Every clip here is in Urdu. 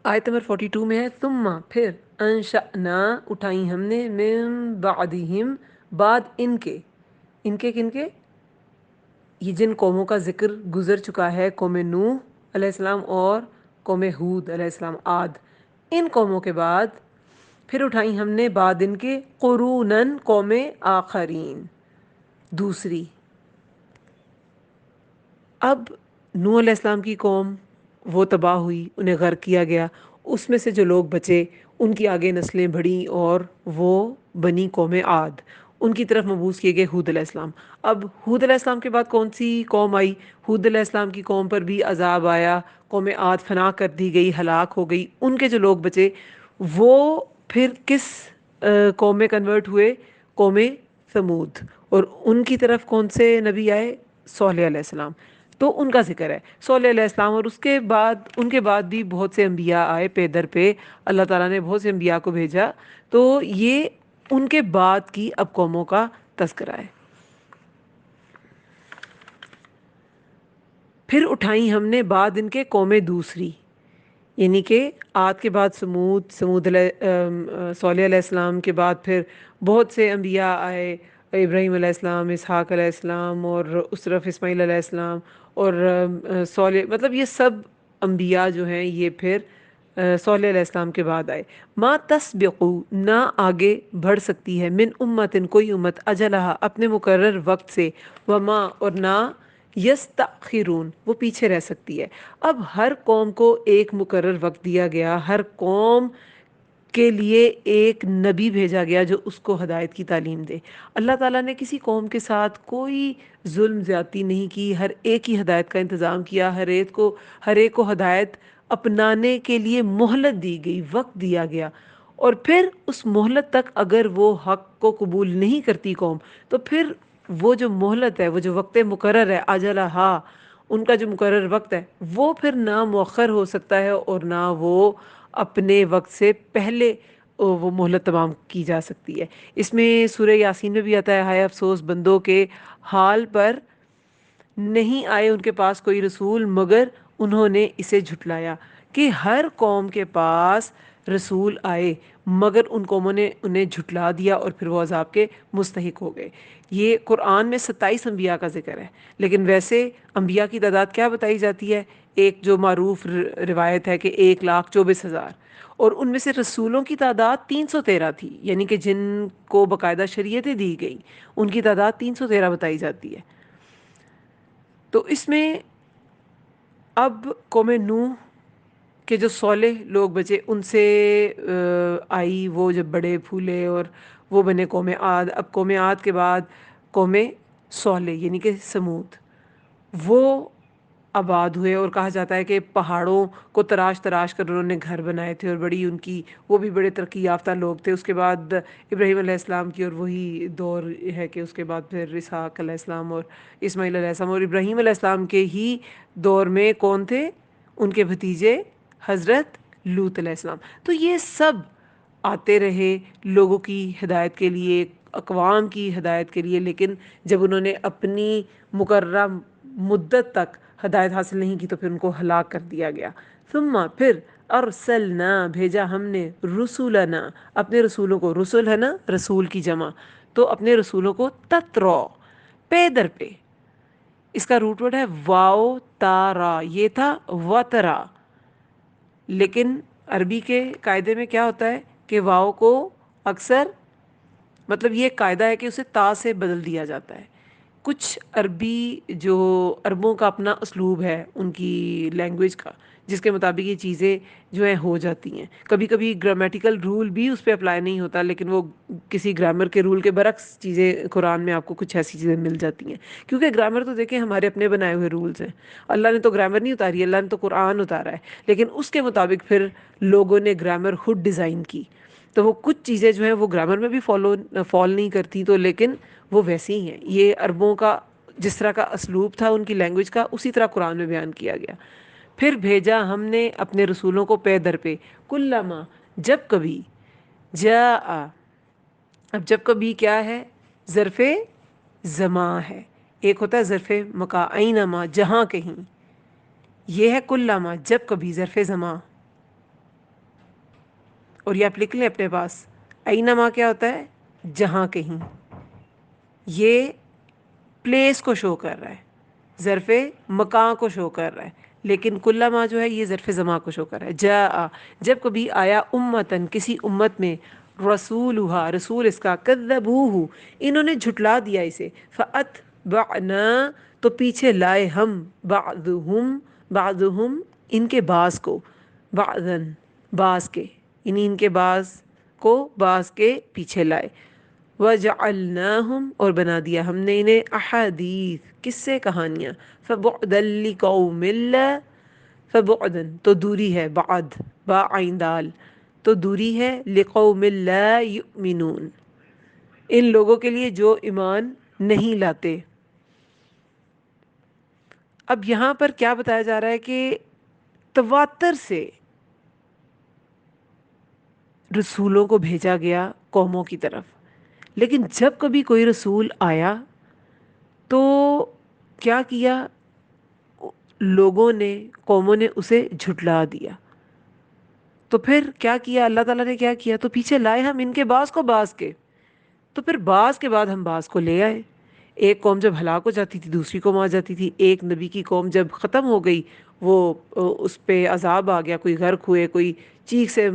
آیت نمبر 42 میں ہے ثم پھر انشأنا اٹھائی ہم نے من بعدہم بعد ان کے کن کے، یہ جن قوموں کا ذکر گزر چکا ہے، قوم نوح علیہ السلام اور قوم ہود علیہ السلام عاد، ان قوموں کے بعد پھر اٹھائی ہم نے بعد ان کے قرونن قوم آخرین دوسری۔ اب نوح علیہ السلام کی قوم وہ تباہ ہوئی، انہیں غرق کیا گیا، اس میں سے جو لوگ بچے ان کی آگے نسلیں بڑھیں اور وہ بنی قوم عاد، ان کی طرف مبعوث کیے گئے ہود علیہ السلام۔ اب ہود علیہ السلام کے بعد کون سی قوم آئی؟ ہود علیہ السلام کی قوم پر بھی عذاب آیا، قوم عاد فنا کر دی گئی، ہلاک ہو گئی، ان کے جو لوگ بچے وہ پھر کس قوم میں کنورٹ ہوئے؟ قوم ثمود، اور ان کی طرف کون سے نبی آئے؟ صالح علیہ السلام۔ تو ان کا ذکر ہے صالح علیہ السلام، اور اس کے بعد ان کے بعد بھی بہت سے انبیاء آئے پے در پہ، اللہ تعالیٰ نے بہت سے انبیاء کو بھیجا، تو یہ ان کے بعد کی اب قوموں کا تذکرہ ہے۔ پھر اٹھائی ہم نے بعد ان کے قومیں دوسری، یعنی کہ عاد کے بعد سمود صالح علیہ السلام کے بعد پھر بہت سے انبیاء آئے، ابراہیم علیہ السلام، اسحاق علیہ السلام، اور اس طرف اسماعیل علیہ السلام، اور صالح، مطلب یہ سب انبیاء جو ہیں یہ پھر صالح علیہ السلام کے بعد آئے۔ ما تسبقو نہ آگے بڑھ سکتی ہے، من امتن کوئی امت، اجلہا اپنے مقرر وقت سے، وما اور نہ یستأخرون وہ پیچھے رہ سکتی ہے۔ اب ہر قوم کو ایک مقرر وقت دیا گیا، ہر قوم کے لیے ایک نبی بھیجا گیا جو اس کو ہدایت کی تعلیم دے۔ اللہ تعالیٰ نے کسی قوم کے ساتھ کوئی ظلم زیادتی نہیں کی، ہر ایک کی ہدایت کا انتظام کیا، ہر ایک کو ہدایت اپنانے کے لیے مہلت دی گئی، وقت دیا گیا، اور پھر اس مہلت تک اگر وہ حق کو قبول نہیں کرتی قوم، تو پھر وہ جو مہلت ہے، وہ جو وقت مقرر ہے، اجلہا ان کا جو مقرر وقت ہے، وہ پھر نہ مؤخر ہو سکتا ہے اور نہ وہ اپنے وقت سے پہلے وہ مہلت تمام کی جا سکتی ہے۔ اس میں سورہ یاسین میں بھی آتا ہے، ہائے افسوس بندوں کے حال پر، نہیں آئے ان کے پاس کوئی رسول مگر انہوں نے اسے جھٹلایا، کہ ہر قوم کے پاس رسول آئے مگر ان قوموں نے انہیں جھٹلا دیا اور پھر وہ عذاب کے مستحق ہو گئے۔ یہ قرآن میں 27 انبیاء کا ذکر ہے، لیکن ویسے انبیاء کی تعداد کیا بتائی جاتی ہے؟ ایک جو معروف روایت ہے کہ 1,24,000، اور ان میں سے رسولوں کی تعداد 313 تھی، یعنی کہ جن کو باقاعدہ شریعتیں دی گئی ان کی تعداد 313 بتائی جاتی ہے۔ تو اس میں اب قوم نوح کہ جو صالح لوگ بچے ان سے آئی، وہ جب بڑے پھولے اور وہ بنے قوم عاد۔ اب قوم عاد کے بعد قوم صالح یعنی کہ سمود، وہ آباد ہوئے، اور کہا جاتا ہے کہ پہاڑوں کو تراش تراش کر انہوں نے گھر بنائے تھے، اور بڑی ان کی وہ بھی بڑے ترقی یافتہ لوگ تھے۔ اس کے بعد ابراہیم علیہ السلام کی، اور وہی دور ہے کہ اس کے بعد پھر اسحاق علیہ السلام اور اسماعیل علیہ السلام، اور ابراہیم علیہ السلام کے ہی دور میں کون تھے؟ ان کے بھتیجے حضرت لوط علیہ السلام۔ تو یہ سب آتے رہے لوگوں کی ہدایت کے لیے، اقوام کی ہدایت کے لیے، لیکن جب انہوں نے اپنی مقررہ مدت تک ہدایت حاصل نہیں کی تو پھر ان کو ہلاک کر دیا گیا۔ ثم پھر ارسلنا بھیجا ہم نے، رسولنا اپنے رسولوں کو، رسول ہے نا رسول کی جمع، تو اپنے رسولوں کو تترو پے در پہ، اس کا روٹ ورڈ ہے واو تارا، یہ تھا وترا، لیکن عربی کے قاعدے میں کیا ہوتا ہے کہ واو کو اکثر، مطلب یہ قاعدہ ہے کہ اسے تا سے بدل دیا جاتا ہے۔ کچھ عربی جو عربوں کا اپنا اسلوب ہے ان کی لینگویج کا، جس کے مطابق یہ چیزیں جو ہیں ہو جاتی ہیں، کبھی کبھی گرامیٹیکل رول بھی اس پہ اپلائی نہیں ہوتا، لیکن وہ کسی گرامر کے رول کے برعکس چیزیں قرآن میں آپ کو کچھ ایسی چیزیں مل جاتی ہیں، کیونکہ گرامر تو دیکھیں ہمارے اپنے بنائے ہوئے رولز ہیں، اللہ نے تو گرامر نہیں اتاری، اللہ نے تو قرآن اتارا ہے، لیکن اس کے مطابق پھر لوگوں نے گرامر خود ڈیزائن کی، تو وہ کچھ چیزیں جو ہیں وہ گرامر میں بھی فال نہیں کرتی، تو لیکن وہ ویسے ہی ہیں۔ یہ عربوں کا جس طرح کا اسلوب تھا ان کی لینگویج کا، اسی طرح قرآن میں بیان کیا گیا۔ پھر بھیجا ہم نے اپنے رسولوں کو پے در پہ، کلما جب کبھی، جاء اب جب کبھی کیا ہے؟ ظرف زماں ہے، ایک ہوتا ہے ظرف مکان، اینما جہاں کہیں، یہ ہے کلما جب کبھی ظرف زماں، اور یہ آپ لکھ لیں اپنے پاس، اینما کیا ہوتا ہے؟ جہاں کہیں، یہ پلیس کو شو کر رہا ہے، ظرف مکان کو شو کر رہا ہے، لیکن کلما جو ہے یہ ظرف زمان کو شو کر رہا ہے۔ جاء، جب کبھی آیا، امتن کسی امت میں، رسولها رسول اس کا، کذبوہ انہوں نے جھٹلا دیا اسے، فاتبعنا تو پیچھے لائے ہم، بعضهم ان کے بعض کو، بعضن بعض کے، یعنی ان کے بعض کو بعض کے پیچھے لائے، وَجَعَلْنَاهُمْ اور بنا دیا ہم نے انہیں احادیث قصے کہانیاں، فَبُعْدًا لِقَوْمٍ لَّا فَبُعْدًا تو دوری ہے، بعد با عین دال تو دوری ہے، لِقَوْمٍ لَّا يُؤْمِنُونَ ان لوگوں کے لیے جو ایمان نہیں لاتے۔ اب یہاں پر کیا بتایا جا رہا ہے کہ تواتر سے رسولوں کو بھیجا گیا قوموں کی طرف، لیکن جب کبھی کوئی رسول آیا تو کیا کیا؟ لوگوں نے، قوموں نے اسے جھٹلا دیا، تو پھر کیا کیا اللہ تعالیٰ نے؟ کیا کیا؟ تو پیچھے لائے ہم ان کے بعض کو بعض کے، تو پھر بعض کے بعد ہم بعض کو لے آئے۔ ایک قوم جب ہلاک ہو جاتی تھی دوسری قوم آ جاتی تھی، ایک نبی کی قوم جب ختم ہو گئی، وہ اس پہ عذاب آ گیا، کوئی غرق ہوئے، کوئی چیخ سے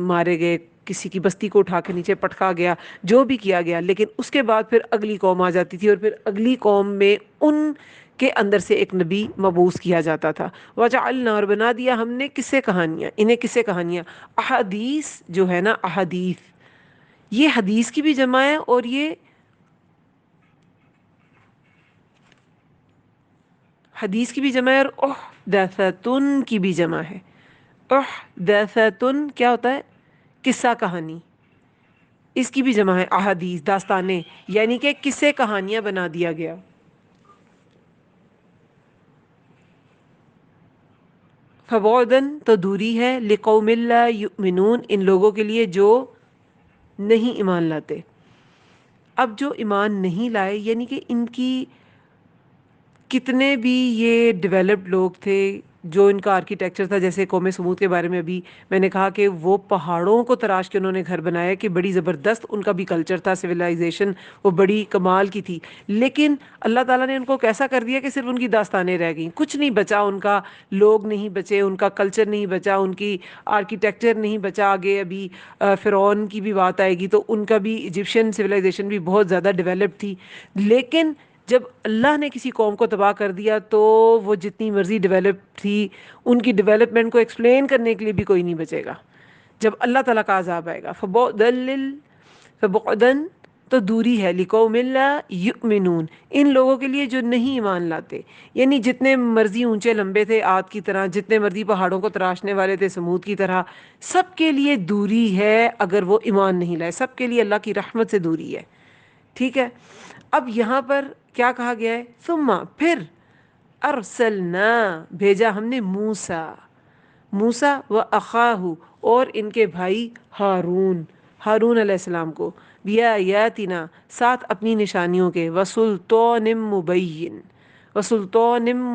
مارے گئے، کسی کی بستی کو اٹھا کے نیچے پٹکا گیا، جو بھی کیا گیا، لیکن اس کے بعد پھر اگلی قوم آ جاتی تھی، اور پھر اگلی قوم میں ان کے اندر سے ایک نبی مبعوث کیا جاتا تھا۔ وجعلنا اور بنا دیا ہم نے قصے کہانیاں، انہیں قصے کہانیاں، احادیث جو ہے نا، احادیث یہ حدیث کی بھی جمع ہے، اور یہ حدیث کی بھی جمع ہے، اور احدثتن کی بھی جمع ہے۔ احدثتن کیا ہوتا ہے؟ قصہ کہانی، اس کی بھی جمع ہے احادیث، داستانیں، یعنی کہ قصے کہانیاں بنا دیا گیا۔ فبعدن تو دوری ہے، لقوم لا یؤمنون ان لوگوں کے لیے جو نہیں ایمان لاتے۔ اب جو ایمان نہیں لائے، یعنی کہ ان کی کتنے بھی یہ ڈیولپڈ لوگ تھے، جو ان کا آرکیٹیکچر تھا، جیسے قوم سمود کے بارے میں ابھی میں نے کہا کہ وہ پہاڑوں کو تراش کے انہوں نے گھر بنایا، کہ بڑی زبردست ان کا بھی کلچر تھا، سویلائزیشن وہ بڑی کمال کی تھی، لیکن اللہ تعالیٰ نے ان کو کیسا کر دیا کہ صرف ان کی داستانیں رہ گئیں، کچھ نہیں بچا ان کا، لوگ نہیں بچے، ان کا کلچر نہیں بچا، ان کی آرکیٹیکچر نہیں بچا۔ آگے ابھی فرعون کی بھی بات آئے گی، تو ان کا بھی ایجپشین سویلائزیشن بھی بہت زیادہ ڈیولپ تھی، لیکن جب اللہ نے کسی قوم کو تباہ کر دیا تو وہ جتنی مرضی ڈیولپ تھی، ان کی ڈیولپمنٹ کو ایکسپلین کرنے کے لیے بھی کوئی نہیں بچے گا جب اللہ تعالیٰ کا عذاب آئے گا۔ فبعدن تو دوری ہے، لقوم لا یؤمنون ان لوگوں کے لیے جو نہیں ایمان لاتے، یعنی جتنے مرضی اونچے لمبے تھے عاد کی طرح، جتنے مرضی پہاڑوں کو تراشنے والے تھے سمود کی طرح، سب کے لیے دوری ہے اگر وہ ایمان نہیں لائے، سب کے لیے اللہ کی رحمت سے دوری ہے۔ ٹھیک ہے، اب یہاں پر کیا کہا گیا ہے؟ ثم پھر، ارسلنا بھیجا ہم نے موسیٰ و اخاہ اور ان کے بھائی ہارون علیہ السلام کو، بیااتنا ساتھ اپنی نشانیوں کے، وسلطان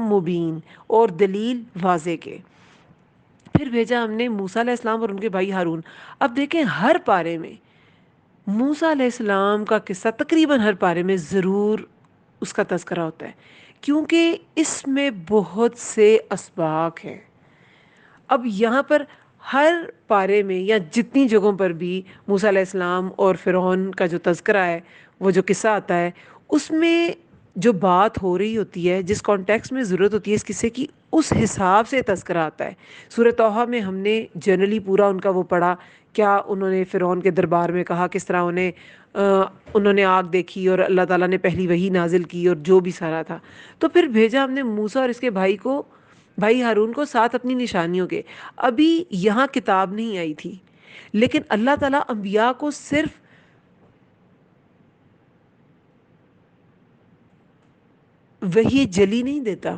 مبین اور دلیل واضح کے۔ پھر بھیجا ہم نے موسیٰ علیہ السلام اور ان کے بھائی ہارون۔ اب دیکھیں ہر پارے میں موسیٰ علیہ السلام کا قصہ تقریباً ہر پارے میں ضرور اس کا تذکرہ ہوتا ہے، کیونکہ اس میں بہت سے اسباق ہیں۔ اب یہاں پر ہر پارے میں یا جتنی جگہوں پر بھی موسیٰ علیہ السلام اور فرعون کا جو تذکرہ ہے، وہ جو قصہ آتا ہے، اس میں جو بات ہو رہی ہوتی ہے، جس کانٹیکس میں ضرورت ہوتی ہے اس قصے کی، اس حساب سے تذکرہ آتا ہے۔ سورہ طٰہٰ میں ہم نے جنرلی پورا ان کا وہ پڑھا، کیا انہوں نے فرعون کے دربار میں کہا، کس طرح انہوں نے آگ دیکھی اور اللہ تعالیٰ نے پہلی وحی نازل کی اور جو بھی سارا تھا۔ تو پھر بھیجا ہم نے موسیٰ اور اس کے بھائی ہارون کو ساتھ اپنی نشانیوں کے۔ ابھی یہاں کتاب نہیں آئی تھی، لیکن اللہ تعالیٰ انبیاء کو صرف وحی جلی نہیں دیتا،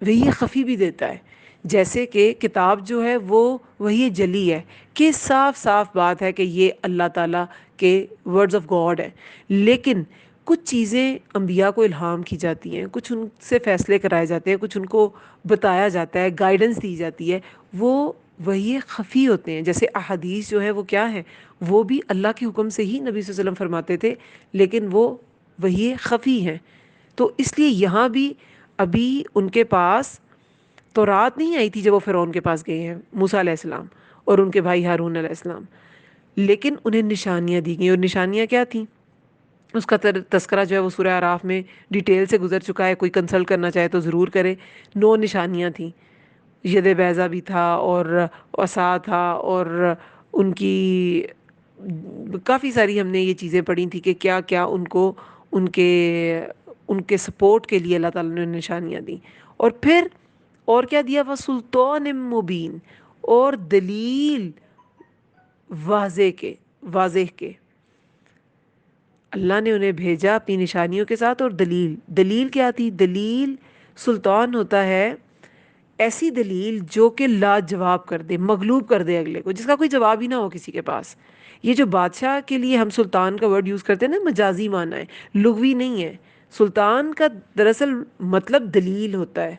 وحی خفی بھی دیتا ہے۔ جیسے کہ کتاب جو ہے وہ وحی جلی ہے، کہ صاف صاف بات ہے کہ یہ اللہ تعالیٰ کے ورڈز آف گاڈ ہے، لیکن کچھ چیزیں انبیاء کو الہام کی جاتی ہیں، کچھ ان سے فیصلے کرائے جاتے ہیں، کچھ ان کو بتایا جاتا ہے، گائیڈنس دی جاتی ہے، وہ وحی خفی ہوتے ہیں. جیسے احادیث جو ہے وہ کیا ہے، وہ بھی اللہ کے حکم سے ہی نبی صلی اللہ علیہ وسلم فرماتے تھے، لیکن وہ وحی خفی ہیں. تو اس لیے یہاں بھی ابھی ان کے پاس تورات نہیں آئی تھی جب وہ فرعون کے پاس گئے ہیں موسیٰ علیہ السلام اور ان کے بھائی ہارون علیہ السلام، لیکن انہیں نشانیاں دی گئیں. اور نشانیاں کیا تھیں؟ اس کا تذکرہ جو ہے وہ سورہ اعراف میں ڈیٹیل سے گزر چکا ہے، کوئی کنسلٹ کرنا چاہے تو ضرور کرے. 9 نشانیاں تھیں. ید بیضہ بھی تھا، اور عصا تھا، اور ان کی کافی ساری ہم نے یہ چیزیں پڑھی تھی کہ کیا کیا ان کو ان کے ان کے سپورٹ کے لیے اللہ تعالیٰ نے نشانیاں دیں. اور پھر اور کیا دیا؟ وہ سلطان مبین، اور دلیل واضح کے اللہ نے انہیں بھیجا اپنی نشانیوں کے ساتھ. اور دلیل کیا تھی؟ دلیل سلطان ہوتا ہے ایسی دلیل جو کہ لاجواب کر دے، مغلوب کر دے اگلے کو، جس کا کوئی جواب ہی نہ ہو کسی کے پاس. یہ جو بادشاہ کے لیے ہم سلطان کا ورڈ یوز کرتے ہیں نا، مجازی معنی ہے، لغوی نہیں ہے. سلطان کا دراصل مطلب دلیل ہوتا ہے.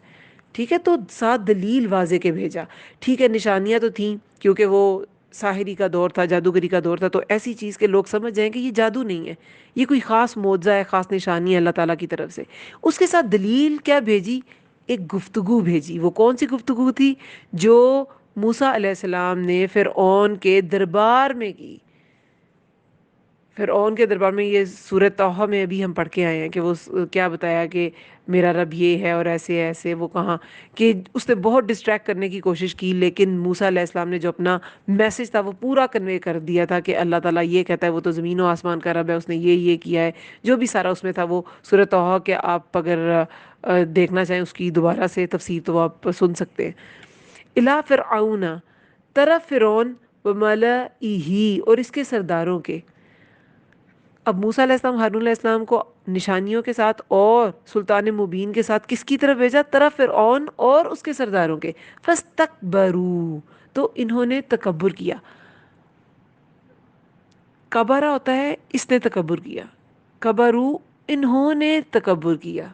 ٹھیک ہے، تو ساتھ دلیل واضح کے بھیجا. ٹھیک ہے، نشانیاں تو تھیں کیونکہ وہ ساحری کا دور تھا، جادوگری کا دور تھا، تو ایسی چیز کے لوگ سمجھ جائیں کہ یہ جادو نہیں ہے، یہ کوئی خاص معجزہ ہے، خاص نشانی ہے اللہ تعالیٰ کی طرف سے. اس کے ساتھ دلیل کیا بھیجی؟ ایک گفتگو بھیجی. وہ کون سی گفتگو تھی؟ جو موسیٰ علیہ السلام نے فرعون کے دربار میں کی. فرعون کے دربار میں، یہ سورہ طٰہٰ میں ابھی ہم پڑھ کے آئے ہیں کہ وہ کیا بتایا کہ میرا رب یہ ہے اور ایسے ایسے. وہ کہاں کہ اس نے بہت ڈسٹریکٹ کرنے کی کوشش کی، لیکن موسیٰ علیہ السلام نے جو اپنا میسج تھا وہ پورا کنوے کر دیا تھا کہ اللہ تعالیٰ یہ کہتا ہے، وہ تو زمین و آسمان کا رب ہے، اس نے یہ کیا ہے. جو بھی سارا اس میں تھا وہ سورہ طٰہٰ کے آپ اگر دیکھنا چاہیں اس کی دوبارہ سے تفسیر تو وہ آپ سن سکتے ہیں. الا فرعون، طرف فرعون، وملئہ، اور اس کے سرداروں کے. اب موسیٰ علیہ السلام ہارون علیہ السلام کو نشانیوں کے ساتھ اور سلطان مبین کے ساتھ کس کی طرف بھیجا؟ طرف فرعون اور اس کے سرداروں کے. فاستکبروا، تو انہوں نے تکبر کیا. کبرا ہوتا ہے اس نے تکبر کیا، کبرو انہوں نے تکبر کیا،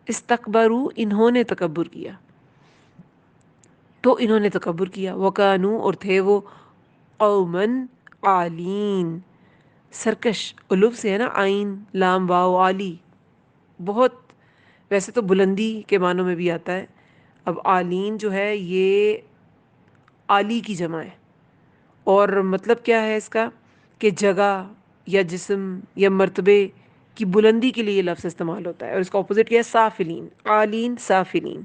استکبرو انہوں نے تکبر کیا. تو انہوں نے تکبر کیا. وکانو، اور تھے وہ، قومن عالین، سرکش. الف سے ہے نا، آئین لام واو عالی، بہت، ویسے تو بلندی کے معنوں میں بھی آتا ہے. اب عالین جو ہے یہ عالی کی جمع ہے، اور مطلب کیا ہے اس کا کہ جگہ یا جسم یا مرتبے کی بلندی کے لیے یہ لفظ استعمال ہوتا ہے. اور اس کا اپوزٹ کیا ہے؟ سافلین. عالین سافلین.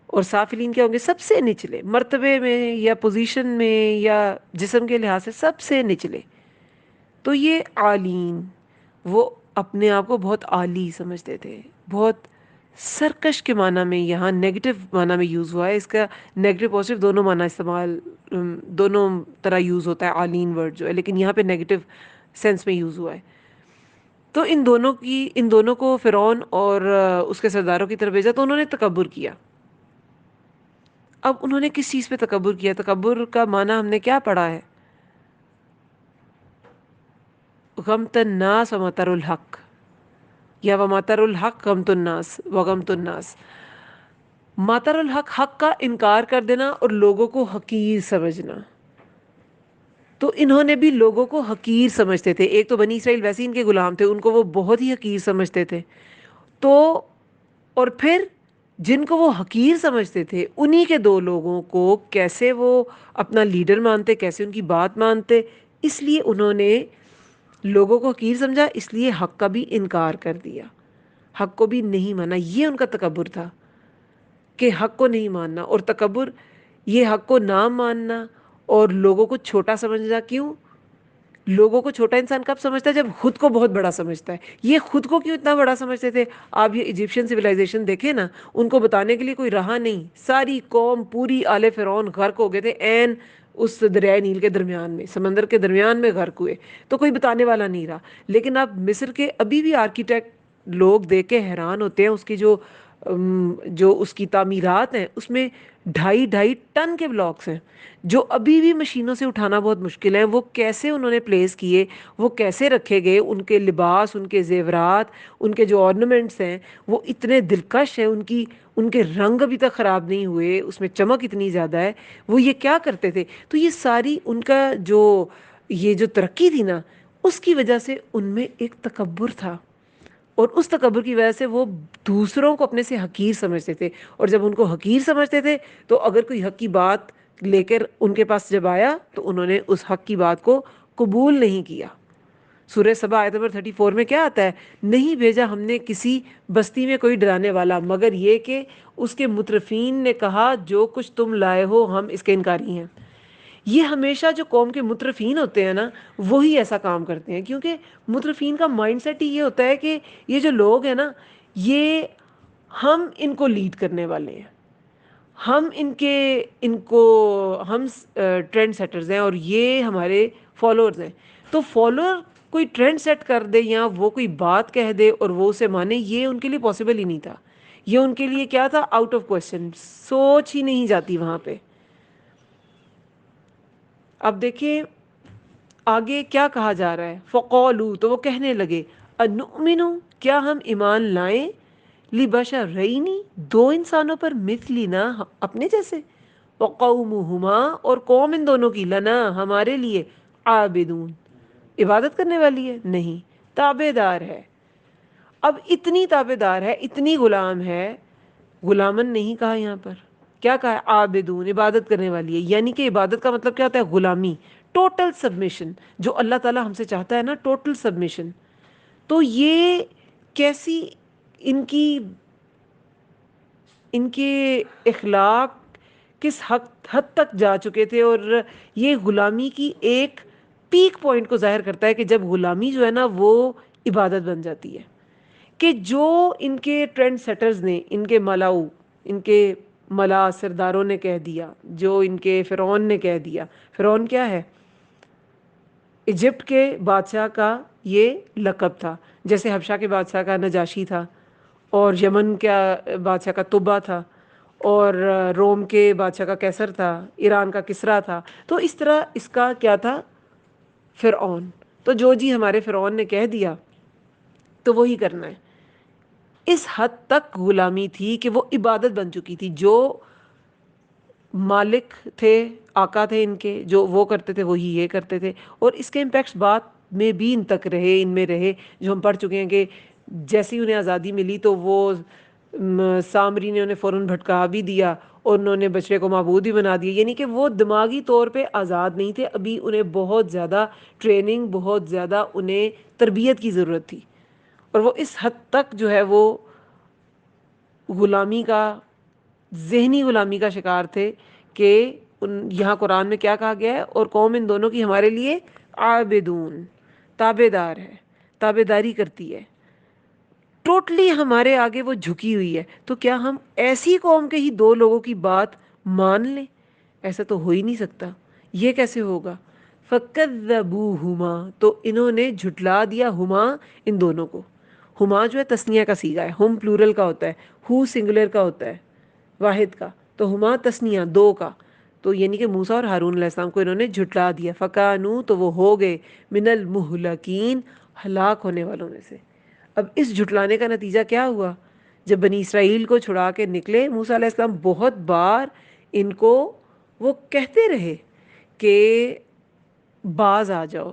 اور سافلین کیا ہوں گے؟ سب سے نچلے مرتبے میں یا پوزیشن میں یا جسم کے لحاظ سے سب سے نچلے. تو یہ عالین، وہ اپنے آپ کو بہت عالی سمجھتے تھے، بہت سرکش کے معنی میں یہاں نیگیٹو معنی میں یوز ہوا ہے. اس کا نیگیٹو پازیٹیو دونوں معنی استعمال، دونوں طرح یوز ہوتا ہے عالین ورڈ جو ہے، لیکن یہاں پہ نیگیٹو سینس میں یوز ہوا ہے. تو ان دونوں کو فرعون اور اس کے سرداروں کی طرف بھیجا، تو انہوں نے تکبر کیا. اب انہوں نے کس چیز پہ تکبر کیا؟ تکبر کا معنی ہم نے کیا پڑھا ہے؟ غمت الناس ومطر الحق، یا ومطر الحق غمت الناس وغمت الناس. مطر الحق، حق کا انکار کر دینا اور لوگوں کو حقیر سمجھنا. تو انہوں نے بھی لوگوں کو حقیر سمجھتے تھے. ایک تو بنی اسرائیل ویسے ان کے غلام تھے، ان کو وہ بہت ہی حقیر سمجھتے تھے. تو اور پھر جن کو وہ حقیر سمجھتے تھے انہی کے دو لوگوں کو کیسے وہ اپنا لیڈر مانتے، کیسے ان کی بات مانتے. اس لیے انہوں نے لوگوں کو حقیر سمجھا، اس لیے حق کا بھی انکار کر دیا، حق کو بھی نہیں مانا. یہ ان کا تکبر تھا کہ حق کو نہیں ماننا. اور تکبر یہ حق کو نہ ماننا اور لوگوں کو چھوٹا سمجھنا. کیوں لوگوں کو چھوٹا انسان کب سمجھتا ہے؟ جب خود کو بہت بڑا سمجھتا ہے. یہ خود کو کیوں اتنا بڑا سمجھتے تھے؟ آپ یہ ایجپشین سویلائزیشن دیکھیں نا، ان کو بتانے کے لیے کوئی رہا نہیں. ساری قوم پوری آل فرعون غرق ہو گئے تھے این اس دریائے نیل کے درمیان میں، سمندر کے درمیان میں غرق ہوئے، تو کوئی بتانے والا نہیں رہا. لیکن اب مصر کے ابھی بھی آرکیٹیکٹ لوگ دیکھ کے حیران ہوتے ہیں، اس کی جو جو اس کی تعمیرات ہیں اس میں 2.5 ٹن کے بلاکس ہیں جو ابھی بھی مشینوں سے اٹھانا بہت مشکل ہے. وہ کیسے انہوں نے پلیس کیے, وہ کیسے رکھے گئے, ان کے لباس, ان کے زیورات, ان کے جو آرنامنٹس ہیں وہ اتنے دلکش ہیں, ان کے رنگ ابھی تک خراب نہیں ہوئے, اس میں چمک اتنی زیادہ ہے. وہ یہ کیا کرتے تھے؟ تو یہ ساری ان کا یہ جو ترقی تھی نا, اس کی وجہ سے ان میں ایک تکبر تھا, اور اس تکبر کی وجہ سے وہ دوسروں کو اپنے سے حقیر سمجھتے تھے. اور جب ان کو حقیر سمجھتے تھے تو اگر کوئی حق کی بات لے کر ان کے پاس جب آیا تو انہوں نے اس حق کی بات کو قبول نہیں کیا. سورہ سبا آیت نمبر 34 میں کیا آتا ہے؟ نہیں بھیجا ہم نے کسی بستی میں کوئی ڈرانے والا مگر یہ کہ اس کے مترفین نے کہا جو کچھ تم لائے ہو ہم اس کے انکاری ہیں. یہ ہمیشہ جو قوم کے مترفین ہوتے ہیں نا وہی ایسا کام کرتے ہیں, کیونکہ مترفین کا مائنڈ سیٹ ہی یہ ہوتا ہے کہ یہ جو لوگ ہیں نا یہ ہم ان کو لیڈ کرنے والے ہیں, ہم ہم ٹرینڈ سیٹرز ہیں اور یہ ہمارے فالوورز ہیں. تو فالوور کوئی ٹرینڈ سیٹ کر دے یا وہ کوئی بات کہہ دے اور وہ اسے مانے, یہ ان کے لیے پاسبل ہی نہیں تھا. یہ ان کے لیے کیا تھا؟ آؤٹ آف کوشچن, سوچ ہی نہیں جاتی وہاں پہ. اب دیکھیں آگے کیا کہا جا رہا ہے. فقولو, تو وہ کہنے لگے, انؤمن, کیا ہم ایمان لائیں, لبشرین, دو انسانوں پر, مثلنا, اپنے جیسے, وقومہما, اور قوم ان دونوں کی, لنا, ہمارے لیے, عابدون, عبادت کرنے والی ہے, نہیں, تابع دار ہے. اب اتنی تابع دار ہے, اتنی غلام ہے, غلامن نہیں کہا یہاں پر, کیا کہا ہے؟ عابدون, عبادت کرنے والی ہے. یعنی کہ عبادت کا مطلب کیا ہوتا ہے؟ غلامی, ٹوٹل سبمیشن, جو اللہ تعالیٰ ہم سے چاہتا ہے نا, ٹوٹل سبمیشن. تو یہ کیسی ان کے اخلاق کس حد تک جا چکے تھے, اور یہ غلامی کی ایک پیک پوائنٹ کو ظاہر کرتا ہے کہ جب غلامی جو ہے نا وہ عبادت بن جاتی ہے. کہ جو ان کے ٹرینڈ سیٹرز نے, ان کے ملاؤ, ان کے ملا سرداروں نے کہہ دیا, جو ان کے فرعون نے کہہ دیا. فرعون کیا ہے؟ ایجپٹ کے بادشاہ کا یہ لقب تھا, جیسے حبشہ کے بادشاہ کا نجاشی تھا, اور یمن کا بادشاہ کا طبع تھا, اور روم کے بادشاہ کا کیسر تھا, ایران کا کسریٰ تھا. تو اس طرح اس کا کیا تھا؟ فرعون. تو جو جی ہمارے فرعون نے کہہ دیا تو وہی کرنا ہے. اس حد تک غلامی تھی کہ وہ عبادت بن چکی تھی. جو مالک تھے, آقا تھے ان کے, جو وہ کرتے تھے وہی یہ کرتے تھے. اور اس کے امپیکٹس بعد میں بھی ان تک رہے, ان میں رہے, جو ہم پڑھ چکے ہیں کہ جیسی انہیں آزادی ملی تو وہ سامری نے انہیں فوراً بھٹکا بھی دیا اور انہوں نے بچڑے کو معبود بھی بنا دیا. یعنی کہ وہ دماغی طور پہ آزاد نہیں تھے ابھی, انہیں بہت زیادہ ٹریننگ, بہت زیادہ انہیں تربیت کی ضرورت تھی. اور وہ اس حد تک جو ہے وہ غلامی کا, ذہنی غلامی کا شکار تھے کہ یہاں قرآن میں کیا کہا گیا ہے؟ اور قوم ان دونوں کی ہمارے لیے عابدون, تابع دار ہے, تابع داری کرتی ہے, ٹوٹلی ہمارے آگے وہ جھکی ہوئی ہے. تو کیا ہم ایسی قوم کے ہی دو لوگوں کی بات مان لیں؟ ایسا تو ہو ہی نہیں سکتا. یہ کیسے ہوگا؟ فَكَذَّبُوهُمَا, تو انہوں نے جھٹلا دیا, ہما, ان دونوں کو. ہما جو ہے تثنیہ کا صیغہ ہے, ہم پلورل کا ہوتا ہے, ہو سنگولر کا ہوتا ہے, واحد کا. تو ہما تثنیہ, دو کا. تو یعنی کہ موسیٰ اور ہارون علیہ السلام کو انہوں نے جھٹلا دیا. فَكَانُوا, تو وہ ہو گئے, من المہلکین, ہلاک ہونے والوں میں سے. اب اس جھٹلانے کا نتیجہ کیا ہوا؟ جب بنی اسرائیل کو چھڑا کے نکلے موسیٰ علیہ السلام, بہت بار ان کو وہ کہتے رہے کہ باز آ جاؤ,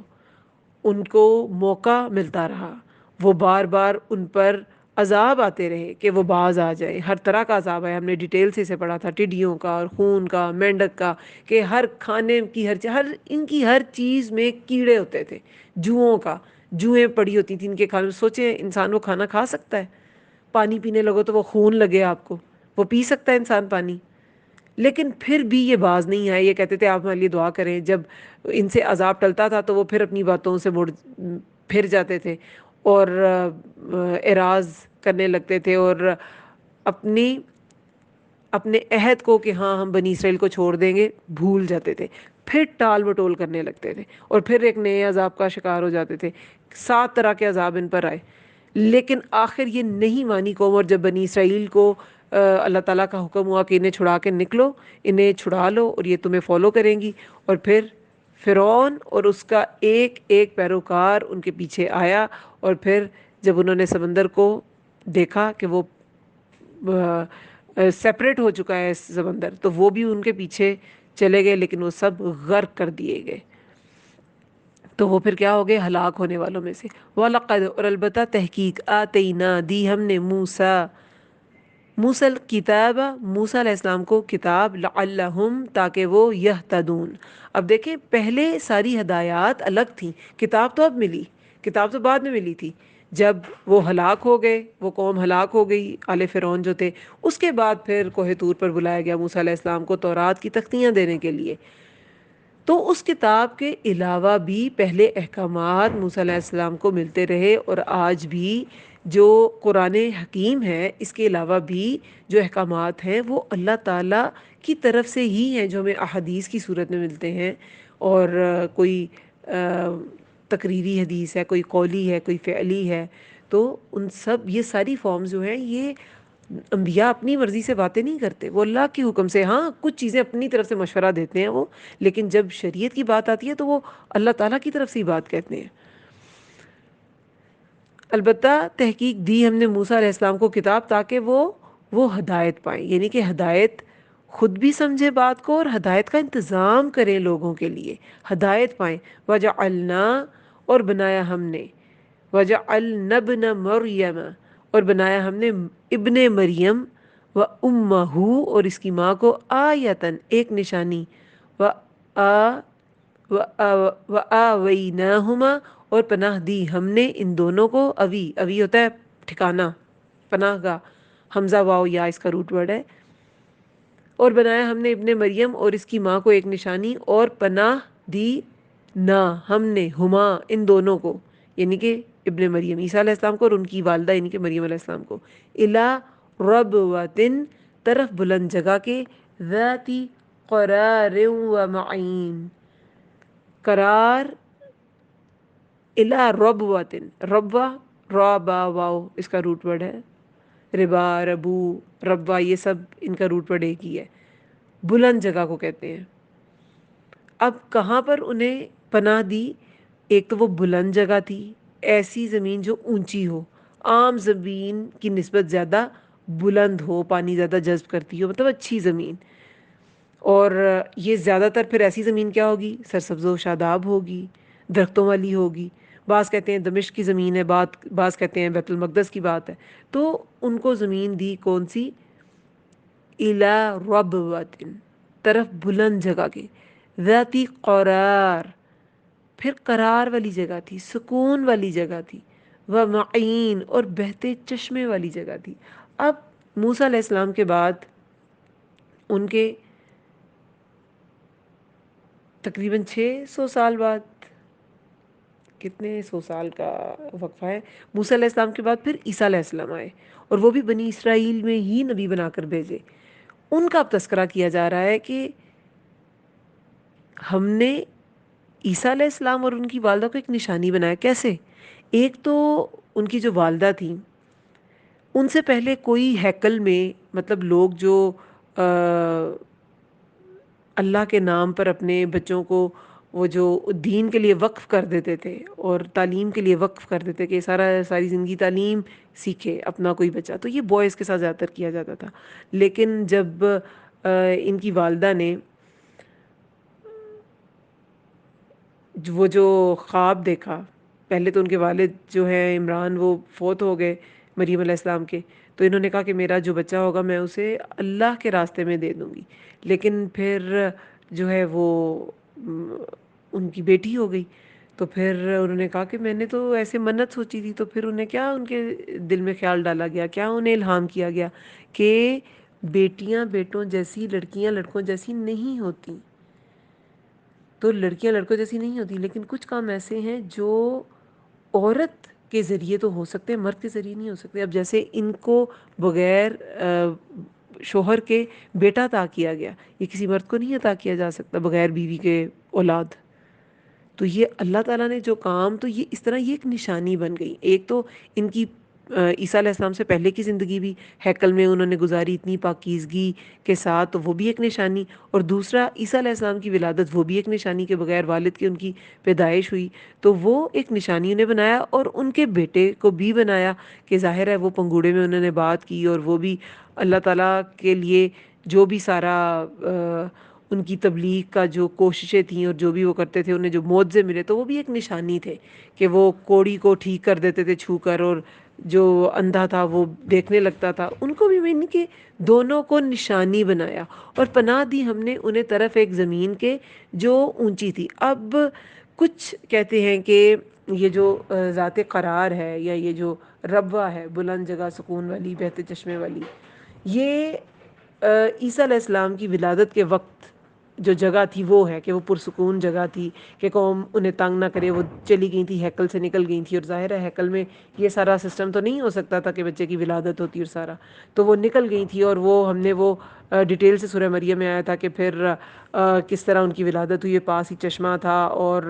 ان کو موقع ملتا رہا, وہ بار بار ان پر عذاب آتے رہے کہ وہ باز آ جائیں. ہر طرح کا عذاب ہے, ہم نے ڈیٹیل سے اسے پڑھا تھا, ٹڈیوں کا اور خون کا, مینڈک کا, کہ ہر کھانے کی ان کی ہر چیز میں کیڑے ہوتے تھے, جوؤں کا, جوئیں پڑی ہوتی تھیں ان کے کھانے میں. سوچیں انسان وہ کھانا کھا سکتا ہے؟ پانی پینے لگو تو وہ خون لگے آپ کو, وہ پی سکتا ہے انسان پانی؟ لیکن پھر بھی یہ باز نہیں آئے. یہ کہتے تھے آپ ہمارے لیے دعا کریں. جب ان سے عذاب ٹلتا تھا تو وہ پھر اپنی باتوں سے پھر جاتے تھے اور اعراض کرنے لگتے تھے, اور اپنے عہد کو کہ ہاں ہم بنی اسرائیل کو چھوڑ دیں گے بھول جاتے تھے. پھر ٹال بٹول کرنے لگتے تھے اور پھر ایک نئے عذاب کا شکار ہو جاتے تھے. 7 طرح کے عذاب ان پر آئے. لیکن آخر یہ نہیں مانی قوم، اور جب بنی اسرائیل کو اللہ تعالیٰ کا حکم ہوا کہ انہیں چھڑا کے نکلو، انہیں چھڑا لو اور یہ تمہیں فالو کریں گی، اور پھر فرعون اور اس کا ایک ایک پیروکار ان کے پیچھے آیا، اور پھر جب انہوں نے سمندر کو دیکھا کہ وہ سیپریٹ ہو چکا ہے سمندر، تو وہ بھی ان کے پیچھے چلے گئے، لیکن وہ سب غرق کر دیے گئے، تو وہ پھر کیا ہو گئے؟ ہلاک ہونے والوں میں سے۔ وَلَقَدْ، اور البتہ تحقیق، آتَيْنَا، دی ہم نے، موسیٰ الکتاب، موسیٰ علیہ السلام کو کتاب، لعلہم، تاکہ وہ یہتدون۔ اب دیکھیں پہلے ساری ہدایات الگ تھیں، کتاب تو اب ملی، کتاب تو بعد میں ملی تھی، جب وہ ہلاک ہو گئے، وہ قوم ہلاک ہو گئی، آل فرعون جو تھے، اس کے بعد پھر کوہ طور پر بلایا گیا موسیٰ علیہ السلام کو تورات کی تختیاں دینے کے لیے۔ تو اس کتاب کے علاوہ بھی پہلے احکامات موسیٰ علیہ السلام کو ملتے رہے، اور آج بھی جو قرآن حکیم ہے اس کے علاوہ بھی جو احکامات ہیں وہ اللہ تعالیٰ کی طرف سے ہی ہیں، جو ہمیں احادیث کی صورت میں ملتے ہیں، اور کوئی تقریری حدیث ہے، کوئی قولی ہے، کوئی فعلی ہے، تو ان سب یہ ساری فارمز جو ہیں، یہ انبیاء اپنی مرضی سے باتیں نہیں کرتے، وہ اللہ کے حکم سے، ہاں کچھ چیزیں اپنی طرف سے مشورہ دیتے ہیں وہ، لیکن جب شریعت کی بات آتی ہے تو وہ اللہ تعالیٰ کی طرف سے ہی بات کہتے ہیں۔ البتہ تحقیق دی ہم نے موسیٰ علیہ السلام کو کتاب، تاکہ وہ ہدایت پائیں، یعنی کہ ہدایت خود بھی سمجھے بات کو، اور ہدایت کا انتظام کریں لوگوں کے لیے، ہدایت پائیں۔ وجعلنا، اور بنایا ہم نے، وجعلنا ابن مریم، اور بنایا ہم نے ابن مریم، و امہ، اور اس کی ماں کو، آیتن، ایک نشانی، و آ و آویناہما، اور پناہ دی ہم نے ان دونوں کو، اوی، اوی ہوتا ہے ٹھکانہ، پناہ گاہ، حمزہ واو یا اس کا روٹ ورڈ ہے، اور بنایا ہم نے ابن مریم اور اس کی ماں کو ایک نشانی، اور پناہ دی نہ ہم نے، ہما، ان دونوں کو، یعنی کہ ابن مریم عیسیٰ علیہ السلام کو، اور ان کی والدہ یعنی کہ مریم علیہ السلام کو، الا ربوتن، طرف بلند جگہ کے، ذاتی قرار و معین، قرار، الا ربوتن، ربوا، را با واو اس کا روٹ ورڈ ہے، ربا، ربو، ربا، یہ سب ان کا روٹ ورڈ ایک ہی ہے، بلند جگہ کو کہتے ہیں۔ اب کہاں پر انہیں پناہ دی؟ ایک تو وہ بلند جگہ تھی، ایسی زمین جو اونچی ہو، عام زمین کی نسبت زیادہ بلند ہو، پانی زیادہ جذب کرتی ہو، مطلب اچھی زمین، اور یہ زیادہ تر پھر ایسی زمین کیا ہوگی؟ سرسبز و شاداب ہوگی، درختوں والی ہوگی، بعض کہتے ہیں دمشق کی زمین ہے، بعض کہتے ہیں بیت المقدس کی بات ہے، تو ان کو زمین دی کون سی؟ الا ربوت، طرف بلند جگہ کے، ذاتی قرار، پھر قرار والی جگہ تھی، سکون والی جگہ تھی، و معین، اور بہتے چشمے والی جگہ تھی۔ اب موسیٰ علیہ السلام کے بعد ان کے تقریباً 600 سال بعد، کتنے 100 سال کا وقفہ ہے، موسیٰ علیہ السلام کے بعد پھر عیسیٰ علیہ السلام آئے، اور وہ بھی بنی اسرائیل میں ہی نبی بنا کر بھیجے۔ ان کا اب تذکرہ کیا جا رہا ہے کہ ہم نے عیسیٰ علیہ السلام اور ان کی والدہ کو ایک نشانی بنایا۔ کیسے؟ ایک تو ان کی جو والدہ تھیں، ان سے پہلے کوئی ہیکل میں، مطلب لوگ جو اللہ کے نام پر اپنے بچوں کو وہ جو دین کے لیے وقف کر دیتے تھے اور تعلیم کے لیے وقف کر دیتے کہ ساری زندگی تعلیم سیکھے اپنا کوئی بچہ، تو یہ بوائز کے ساتھ زیادہ تر کیا جاتا تھا۔ لیکن جب ان کی والدہ نے وہ جو خواب دیکھا، پہلے تو ان کے والد جو ہیں عمران وہ فوت ہو گئے مریم علیہ السلام کے، تو انہوں نے کہا کہ میرا جو بچہ ہوگا میں اسے اللہ کے راستے میں دے دوں گی، لیکن پھر جو ہے وہ ان کی بیٹی ہو گئی، تو پھر انہوں نے کہا کہ میں نے تو ایسے منت سوچی تھی، تو پھر انہیں کیا ان کے دل میں خیال ڈالا گیا، کیا انہیں الہام کیا گیا کہ بیٹیاں بیٹوں جیسی، لڑکیاں لڑکوں جیسی نہیں ہوتی، تو لڑکیاں لڑکوں جیسی نہیں ہوتی، لیکن کچھ کام ایسے ہیں جو عورت کے ذریعے تو ہو سکتے ہیں، مرد کے ذریعے نہیں ہو سکتے۔ اب جیسے ان کو بغیر شوہر کے بیٹا عطا کیا گیا، یہ کسی مرد کو نہیں عطا کیا جا سکتا بغیر بیوی کے اولاد، تو یہ اللہ تعالیٰ نے جو کام، تو یہ اس طرح یہ ایک نشانی بن گئی۔ ایک تو ان کی عیسیٰ علیہ السلام سے پہلے کی زندگی بھی ہیکل میں انہوں نے گزاری اتنی پاکیزگی کے ساتھ، تو وہ بھی ایک نشانی، اور دوسرا عیسیٰ علیہ السلام کی ولادت وہ بھی ایک نشانی کے بغیر والد کی ان کی پیدائش ہوئی، تو وہ ایک نشانی انہیں بنایا، اور ان کے بیٹے کو بھی بنایا کہ ظاہر ہے وہ پنگوڑے میں انہوں نے بات کی، اور وہ بھی اللہ تعالیٰ کے لیے جو بھی سارا ان کی تبلیغ کا جو کوششیں تھیں اور جو بھی وہ کرتے تھے، انہیں جو معجزے ملے تو وہ بھی ایک نشانی تھے کہ وہ کوڑی کو ٹھیک کر دیتے تھے چھو کر، اور جو اندھا تھا وہ دیکھنے لگتا تھا، ان کو بھی میں نے کہ دونوں کو نشانی بنایا، اور پناہ دی ہم نے انہیں طرف ایک زمین کے جو اونچی تھی۔ اب کچھ کہتے ہیں کہ یہ جو ذات قرار ہے، یا یہ جو ربوہ ہے، بلند جگہ سکون والی بہتے چشمے والی، یہ عیسیٰ علیہ السلام کی ولادت کے وقت جو جگہ تھی وہ ہے کہ وہ پرسکون جگہ تھی کہ قوم انہیں تنگ نہ کرے، وہ چلی گئی تھی ہیکل سے نکل گئی تھی، اور ظاہر ہے ہیکل میں یہ سارا سسٹم تو نہیں ہو سکتا تھا کہ بچے کی ولادت ہوتی اور سارا، تو وہ نکل گئی تھی، اور وہ ہم نے وہ ڈیٹیل سے سورہ مریم میں آیا تھا کہ پھر کس طرح ان کی ولادت ہوئی، پاس ہی چشمہ تھا، اور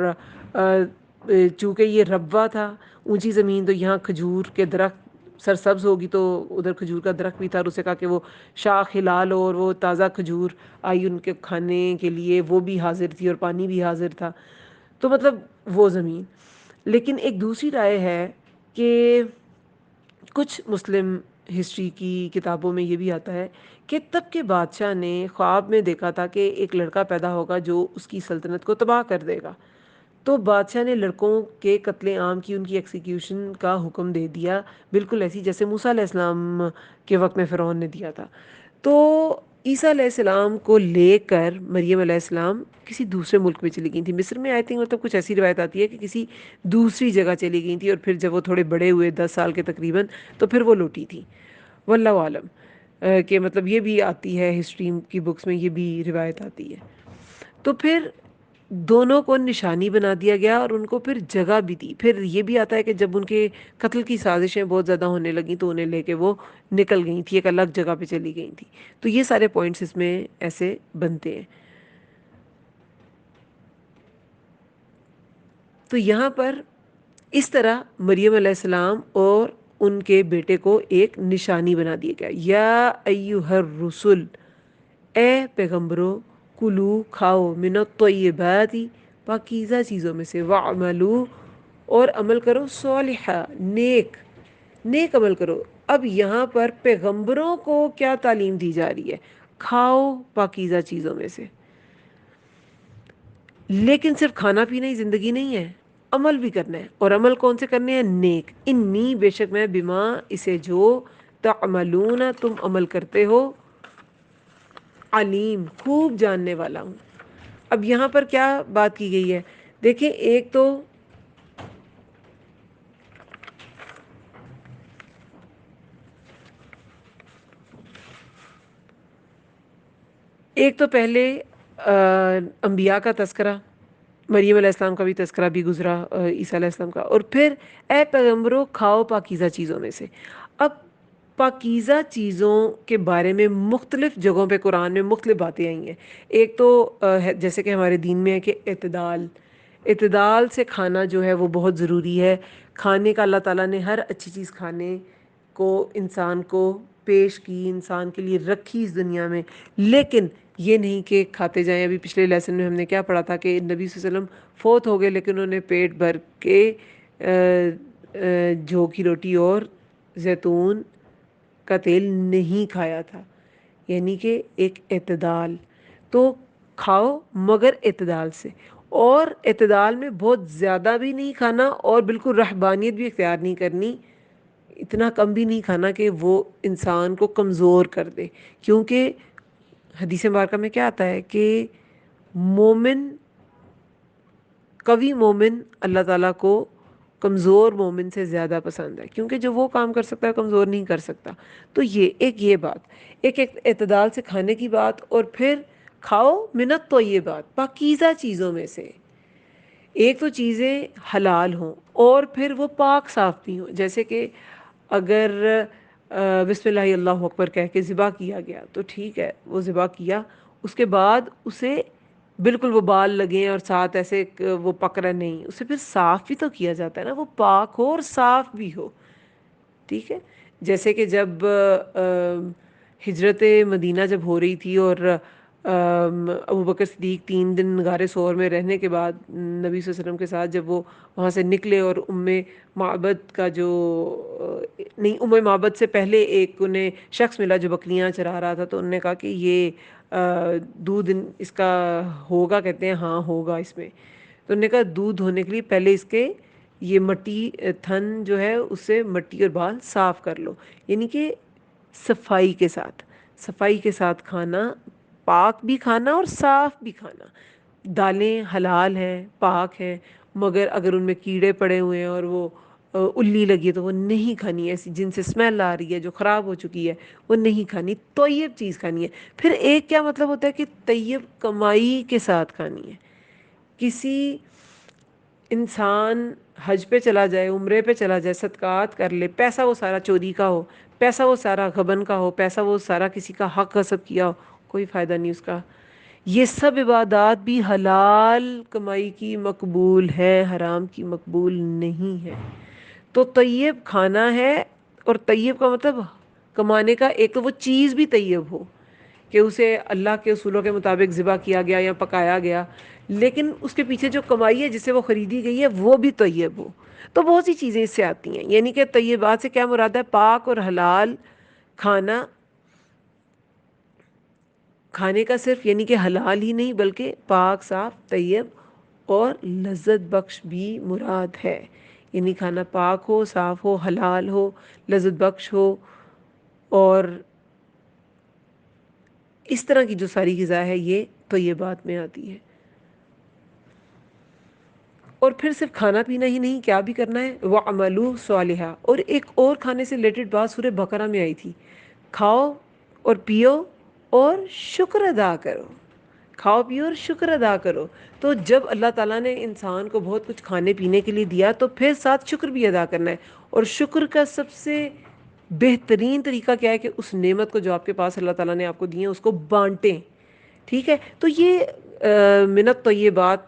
چونکہ یہ ربوہ تھا اونچی زمین، تو یہاں کھجور کے درخت سرسبز ہوگی، تو ادھر کھجور کا درخت بھی تھا، اور اسے کہا کہ وہ شاخ ہلا لو، اور وہ تازہ کھجور آئی ان کے کھانے کے لیے، وہ بھی حاضر تھی اور پانی بھی حاضر تھا، تو مطلب وہ زمین۔ لیکن ایک دوسری رائے ہے کہ کچھ مسلم ہسٹری کی کتابوں میں یہ بھی آتا ہے کہ تب کے بادشاہ نے خواب میں دیکھا تھا کہ ایک لڑکا پیدا ہوگا جو اس کی سلطنت کو تباہ کر دے گا، تو بادشاہ نے لڑکوں کے قتل عام کی، ان کی ایکسیکیوشن کا حکم دے دیا، بالکل ایسی جیسے موسیٰ علیہ السلام کے وقت میں فرعون نے دیا تھا۔ تو عیسیٰ علیہ السلام کو لے کر مریم علیہ السلام کسی دوسرے ملک میں چلی گئی تھیں، مصر میں آئی تھنک، مطلب کچھ ایسی روایت آتی ہے کہ کسی دوسری جگہ چلی گئی تھیں، اور پھر جب وہ تھوڑے بڑے ہوئے 10 سال کے تقریباً، تو پھر وہ لوٹی تھیں، واللہ عالم۔ کہ مطلب یہ بھی آتی ہے ہسٹری کی بکس میں، یہ بھی روایت آتی ہے۔ تو پھر دونوں کو نشانی بنا دیا گیا، اور ان کو پھر جگہ بھی دی۔ پھر یہ بھی آتا ہے کہ جب ان کے قتل کی سازشیں بہت زیادہ ہونے لگیں تو انہیں لے کے وہ نکل گئی تھی، ایک الگ جگہ پہ چلی گئی تھی۔ تو یہ سارے پوائنٹس اس میں ایسے بنتے ہیں۔ تو یہاں پر اس طرح مریم علیہ السلام اور ان کے بیٹے کو ایک نشانی بنا دیا گیا، یا ایھا الرسل، اے پیغمبرو، کلو کھاؤ، من الطیبات، پاکیزہ چیزوں میں سے، وعملو، اور عمل کرو، صالحہ، نیک، نیک عمل کرو۔ اب یہاں پر پیغمبروں کو کیا تعلیم دی جا رہی ہے؟ کھاؤ پاکیزہ چیزوں میں سے، لیکن صرف کھانا پینا ہی زندگی نہیں ہے، عمل بھی کرنا ہے، اور عمل کون سے کرنے ہیں؟ نیک، انی، بے شک میں، بما، اسے جو، تعملون، تم عمل کرتے ہو، علیم، خوب جاننے والا ہوں۔ اب یہاں پر کیا بات کی گئی ہے؟ دیکھیں، ایک تو پہلے انبیاء کا تذکرہ، مریم علیہ السلام کا بھی تذکرہ بھی گزرا، عیسیٰ علیہ السلام کا، اور پھر اے پیغمبروں کھاؤ پاکیزہ چیزوں میں سے۔ اب پاکیزہ چیزوں کے بارے میں مختلف جگہوں پہ قرآن میں مختلف باتیں آئی ہیں۔ ایک تو جیسے کہ ہمارے دین میں ہے کہ اعتدال، اعتدال سے کھانا جو ہے وہ بہت ضروری ہے۔ کھانے کا اللہ تعالیٰ نے ہر اچھی چیز کھانے کو انسان کو پیش کی، انسان کے لیے رکھی اس دنیا میں، لیکن یہ نہیں کہ کھاتے جائیں۔ ابھی پچھلے لیسن میں ہم نے کیا پڑھا تھا کہ نبی صلی اللہ علیہ وسلم فوت ہو گئے، لیکن انہوں نے پیٹ بھر کے جو کی روٹی اور زیتون کا تیل نہیں کھایا تھا، یعنی کہ ایک اعتدال۔ تو کھاؤ مگر اعتدال سے، اور اعتدال میں بہت زیادہ بھی نہیں کھانا، اور بالکل رہبانیت بھی اختیار نہیں کرنی، اتنا کم بھی نہیں کھانا کہ وہ انسان کو کمزور کر دے، کیونکہ حدیث مبارکہ میں کیا آتا ہے کہ مومن، قوی مومن اللہ تعالیٰ کو کمزور مومن سے زیادہ پسند ہے، کیونکہ جو وہ کام کر سکتا ہے کمزور نہیں کر سکتا۔ تو یہ بات، ایک اعتدال سے کھانے کی بات، اور پھر کھاؤ من الطیبات، پاکیزہ چیزوں میں سے۔ ایک تو چیزیں حلال ہوں، اور پھر وہ پاک صاف بھی ہوں، جیسے کہ اگر بسم اللہ اللہ اکبر کہہ کے ذبح کیا گیا تو ٹھیک ہے، وہ ذبح کیا، اس کے بعد اسے بالکل وہ بال لگیں اور ساتھ ایسے وہ پکڑا نہیں، اسے پھر صاف بھی تو کیا جاتا ہے نا، وہ پاک ہو اور صاف بھی ہو۔ ٹھیک ہے، جیسے کہ جب ہجرت مدینہ جب ہو رہی تھی اور ابوبکر صدیق 3 دن غار ثور میں رہنے کے بعد نبی صلی اللہ علیہ وسلم کے ساتھ جب وہ وہاں سے نکلے اور معبد کا جو نہیں، معبد سے پہلے ایک انہیں شخص ملا جو بکریاں چرا رہا تھا، تو انہوں نے کہا کہ یہ دودھ اس کا ہوگا، کہتے ہیں ہاں ہوگا اس میں. تو انہوں نے کہا دودھ ہونے کے لیے پہلے اس کے یہ مٹی تھن جو ہے اسے مٹی اور بال صاف کر لو، یعنی کہ صفائی کے ساتھ، صفائی کے ساتھ کھانا، پاک بھی کھانا اور صاف بھی کھانا. دالیں حلال ہیں، پاک ہیں، مگر اگر ان میں کیڑے پڑے ہوئے ہیں اور وہ الی لگی ہے تو وہ نہیں کھانی ہے، ایسی جن سے اسمیل آ رہی ہے، جو خراب ہو چکی ہے وہ نہیں کھانی، طیب چیز کھانی ہے. پھر ایک کیا مطلب ہوتا ہے کہ طیب کمائی کے ساتھ کھانی ہے. کسی انسان حج پہ چلا جائے، عمرے پہ چلا جائے، صدقات کر لے، پیسہ وہ سارا چوری کا ہو، پیسہ وہ سارا غبن کا ہو، پیسہ وہ سارا کسی کا حق غصب کیا ہو، کوئی فائدہ نہیں اس کا. یہ سب عبادات بھی حلال کمائی کی مقبول ہے، حرام کی مقبول نہیں ہے. تو طیب کھانا ہے، اور طیب کا مطلب کمانے کا، ایک تو وہ چیز بھی طیب ہو کہ اسے اللہ کے اصولوں کے مطابق ذبح کیا گیا یا پکایا گیا، لیکن اس کے پیچھے جو کمائی ہے جس سے وہ خریدی گئی ہے وہ بھی طیب ہو. تو بہت سی چیزیں اس سے آتی ہیں، یعنی کہ طیبات سے کیا مراد ہے؟ پاک اور حلال کھانا. کھانے کا صرف یعنی کہ حلال ہی نہیں بلکہ پاک، صاف، طیب اور لذت بخش بھی مراد ہے. یعنی کھانا پاک ہو، صاف ہو، حلال ہو، لذت بخش ہو، اور اس طرح کی جو ساری غذا ہے یہ طیبات میں آتی ہے. اور پھر صرف کھانا پینا ہی نہیں، کیا بھی کرنا ہے؟ وَعْمَلُوا صَالِحًا. اور ایک اور کھانے سے ریلیٹڈ بات سورہ بقرہ میں آئی تھی، کھاؤ اور پیو اور شکر ادا کرو. کھاؤ پیو اور شکر ادا کرو. تو جب اللہ تعالیٰ نے انسان کو بہت کچھ کھانے پینے کے لیے دیا تو پھر ساتھ شکر بھی ادا کرنا ہے. اور شکر کا سب سے بہترین طریقہ کیا ہے کہ اس نعمت کو جو آپ کے پاس اللہ تعالیٰ نے آپ کو دی ہے اس کو بانٹیں. ٹھیک ہے، تو یہ من الطیبات،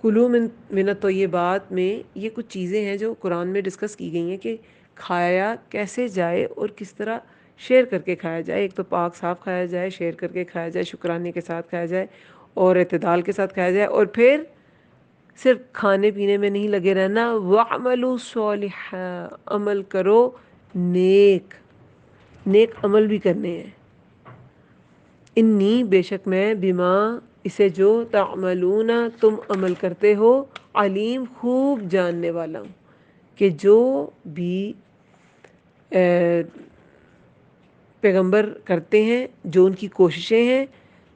کلو من الطیبات میں یہ کچھ چیزیں ہیں جو قرآن میں ڈسکس کی گئی ہیں کہ کھایا کیسے جائے اور کس طرح شیئر کر کے کھایا جائے. ایک تو پاک صاف کھایا جائے، شیئر کر کے کھایا جائے، شکرانے کے ساتھ کھایا جائے اور اعتدال کے ساتھ کھایا جائے. اور پھر صرف کھانے پینے میں نہیں لگے رہنا، وَعْمَلُوا صَالِحًا، عمل کرو، نیک نیک عمل بھی کرنے ہیں. انی، بے شک میں، بما، اسے جو، تعملون، تم عمل کرتے ہو، علیم، خوب جاننے والا ہوں. کہ جو بھی پیغمبر کرتے ہیں، جو ان کی کوششیں ہیں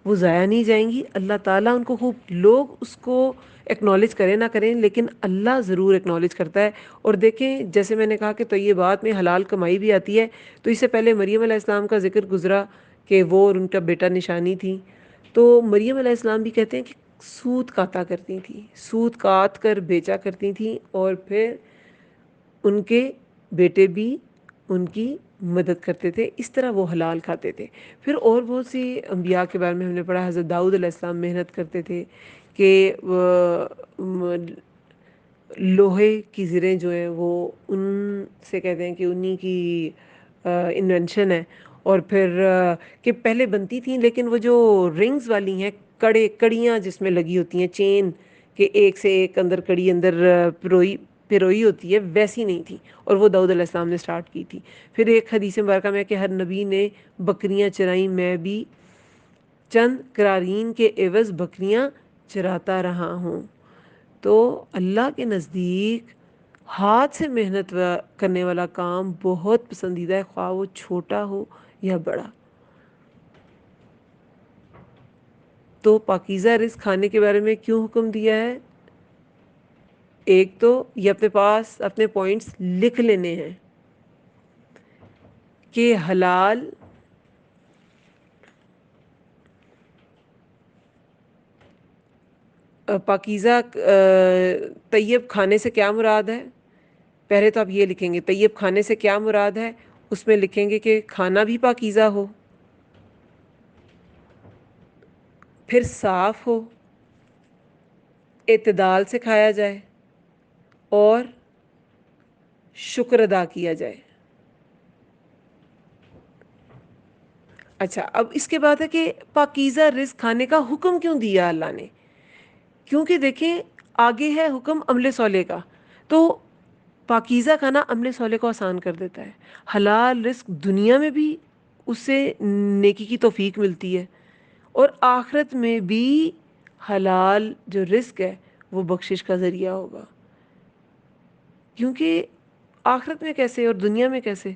وہ ضائع نہیں جائیں گی. اللہ تعالیٰ ان کو خوب، لوگ اس کو ایکنالج کریں نہ کریں لیکن اللہ ضرور ایکنالج کرتا ہے. اور دیکھیں جیسے میں نے کہا کہ طیبات میں حلال کمائی بھی آتی ہے، تو اس سے پہلے مریم علیہ السلام کا ذکر گزرا کہ وہ اور ان کا بیٹا نشانی تھی. تو مریم علیہ السلام بھی کہتے ہیں کہ سود کاتا کرتی تھیں، سود کاٹ کر بیچا کرتی تھیں، اور پھر ان کے بیٹے بھی ان کی مدد کرتے تھے. اس طرح وہ حلال کھاتے تھے. پھر اور بہت سی انبیاء کے بارے میں ہم نے پڑھا. حضرت داؤد علیہ السلام محنت کرتے تھے کہ لوہے کی زریں جو ہیں وہ ان سے کہتے ہیں کہ انہی کی انوینشن ہے. اور پھر کہ پہلے بنتی تھیں لیکن وہ جو رنگز والی ہیں، کڑیاں جس میں لگی ہوتی ہیں، چین کہ ایک سے ایک اندر کڑی اندر پروئی ہوتی ہے، ویسی نہیں تھی، اور وہ داؤد علیہ السلام نے سٹارٹ کی تھی. پھر ایک حدیث مبارکہ میں کہ ہر نبی نے بکریاں چرائیں، میں بھی چند قرارین کے عوض بکریاں چراتا رہا ہوں. تو اللہ کے نزدیک ہاتھ سے محنت کرنے والا کام بہت پسندیدہ ہے، خواہ وہ چھوٹا ہو یا بڑا. تو پاکیزہ رزق کھانے کے بارے میں کیوں حکم دیا ہے؟ ایک تو یہ اپنے پاس اپنے پوائنٹس لکھ لینے ہیں کہ حلال پاکیزہ طیب کھانے سے کیا مراد ہے؟ پہلے تو آپ یہ لکھیں گے طیب کھانے سے کیا مراد ہے، اس میں لکھیں گے کہ کھانا بھی پاکیزہ ہو، پھر صاف ہو، اعتدال سے کھایا جائے، اور شکر ادا کیا جائے. اچھا، اب اس کے بعد ہے کہ پاکیزہ رزق کھانے کا حکم کیوں دیا اللہ نے؟ کیونکہ دیکھیں آگے ہے حکم عمل صالح کا، تو پاکیزہ کھانا عمل صالح کو آسان کر دیتا ہے. حلال رزق دنیا میں بھی اس سے نیکی کی توفیق ملتی ہے، اور آخرت میں بھی حلال جو رزق ہے وہ بخشش کا ذریعہ ہوگا. کیونکہ آخرت میں کیسے اور دنیا میں کیسے؟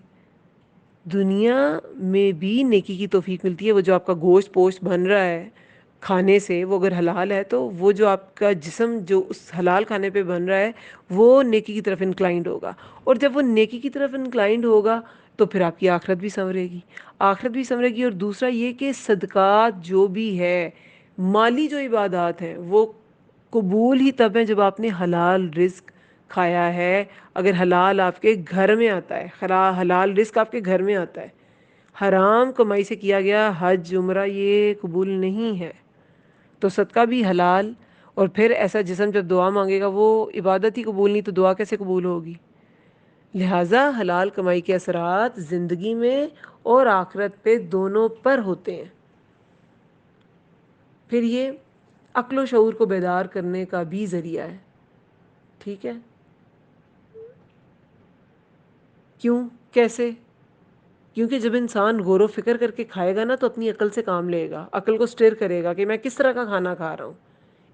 دنیا میں بھی نیکی کی توفیق ملتی ہے. وہ جو آپ کا گوشت پوشت بن رہا ہے کھانے سے، وہ اگر حلال ہے تو وہ جو آپ کا جسم جو اس حلال کھانے پہ بن رہا ہے وہ نیکی کی طرف انکلائنڈ ہوگا. اور جب وہ نیکی کی طرف انکلائنڈ ہوگا تو پھر آپ کی آخرت بھی سنورے گی. آخرت بھی سنورے گی. اور دوسرا یہ کہ صدقات جو بھی ہے، مالی جو عبادات ہیں، وہ قبول ہی تب ہیں جب آپ نے حلال رزق کھایا ہے. اگر حلال آپ کے گھر میں آتا ہے، حلال رزق آپ کے گھر میں آتا ہے، حرام کمائی سے کیا گیا حج عمرہ یہ قبول نہیں ہے. تو صدقہ بھی حلال. اور پھر ایسا جسم جب دعا مانگے گا وہ عبادت ہی قبول نہیں تو دعا کیسے قبول ہوگی؟ لہٰذا حلال کمائی کے اثرات زندگی میں اور آخرت پہ دونوں پر ہوتے ہیں. پھر یہ عقل و شعور کو بیدار کرنے کا بھی ذریعہ ہے. ٹھیک ہے؟ کیوں؟ کیسے؟ کیونکہ جب انسان غور و فکر کر کے کھائے گا نا تو اپنی عقل سے کام لے گا، عقل کو اسٹر کرے گا کہ میں کس طرح کا کھانا کھا رہا ہوں،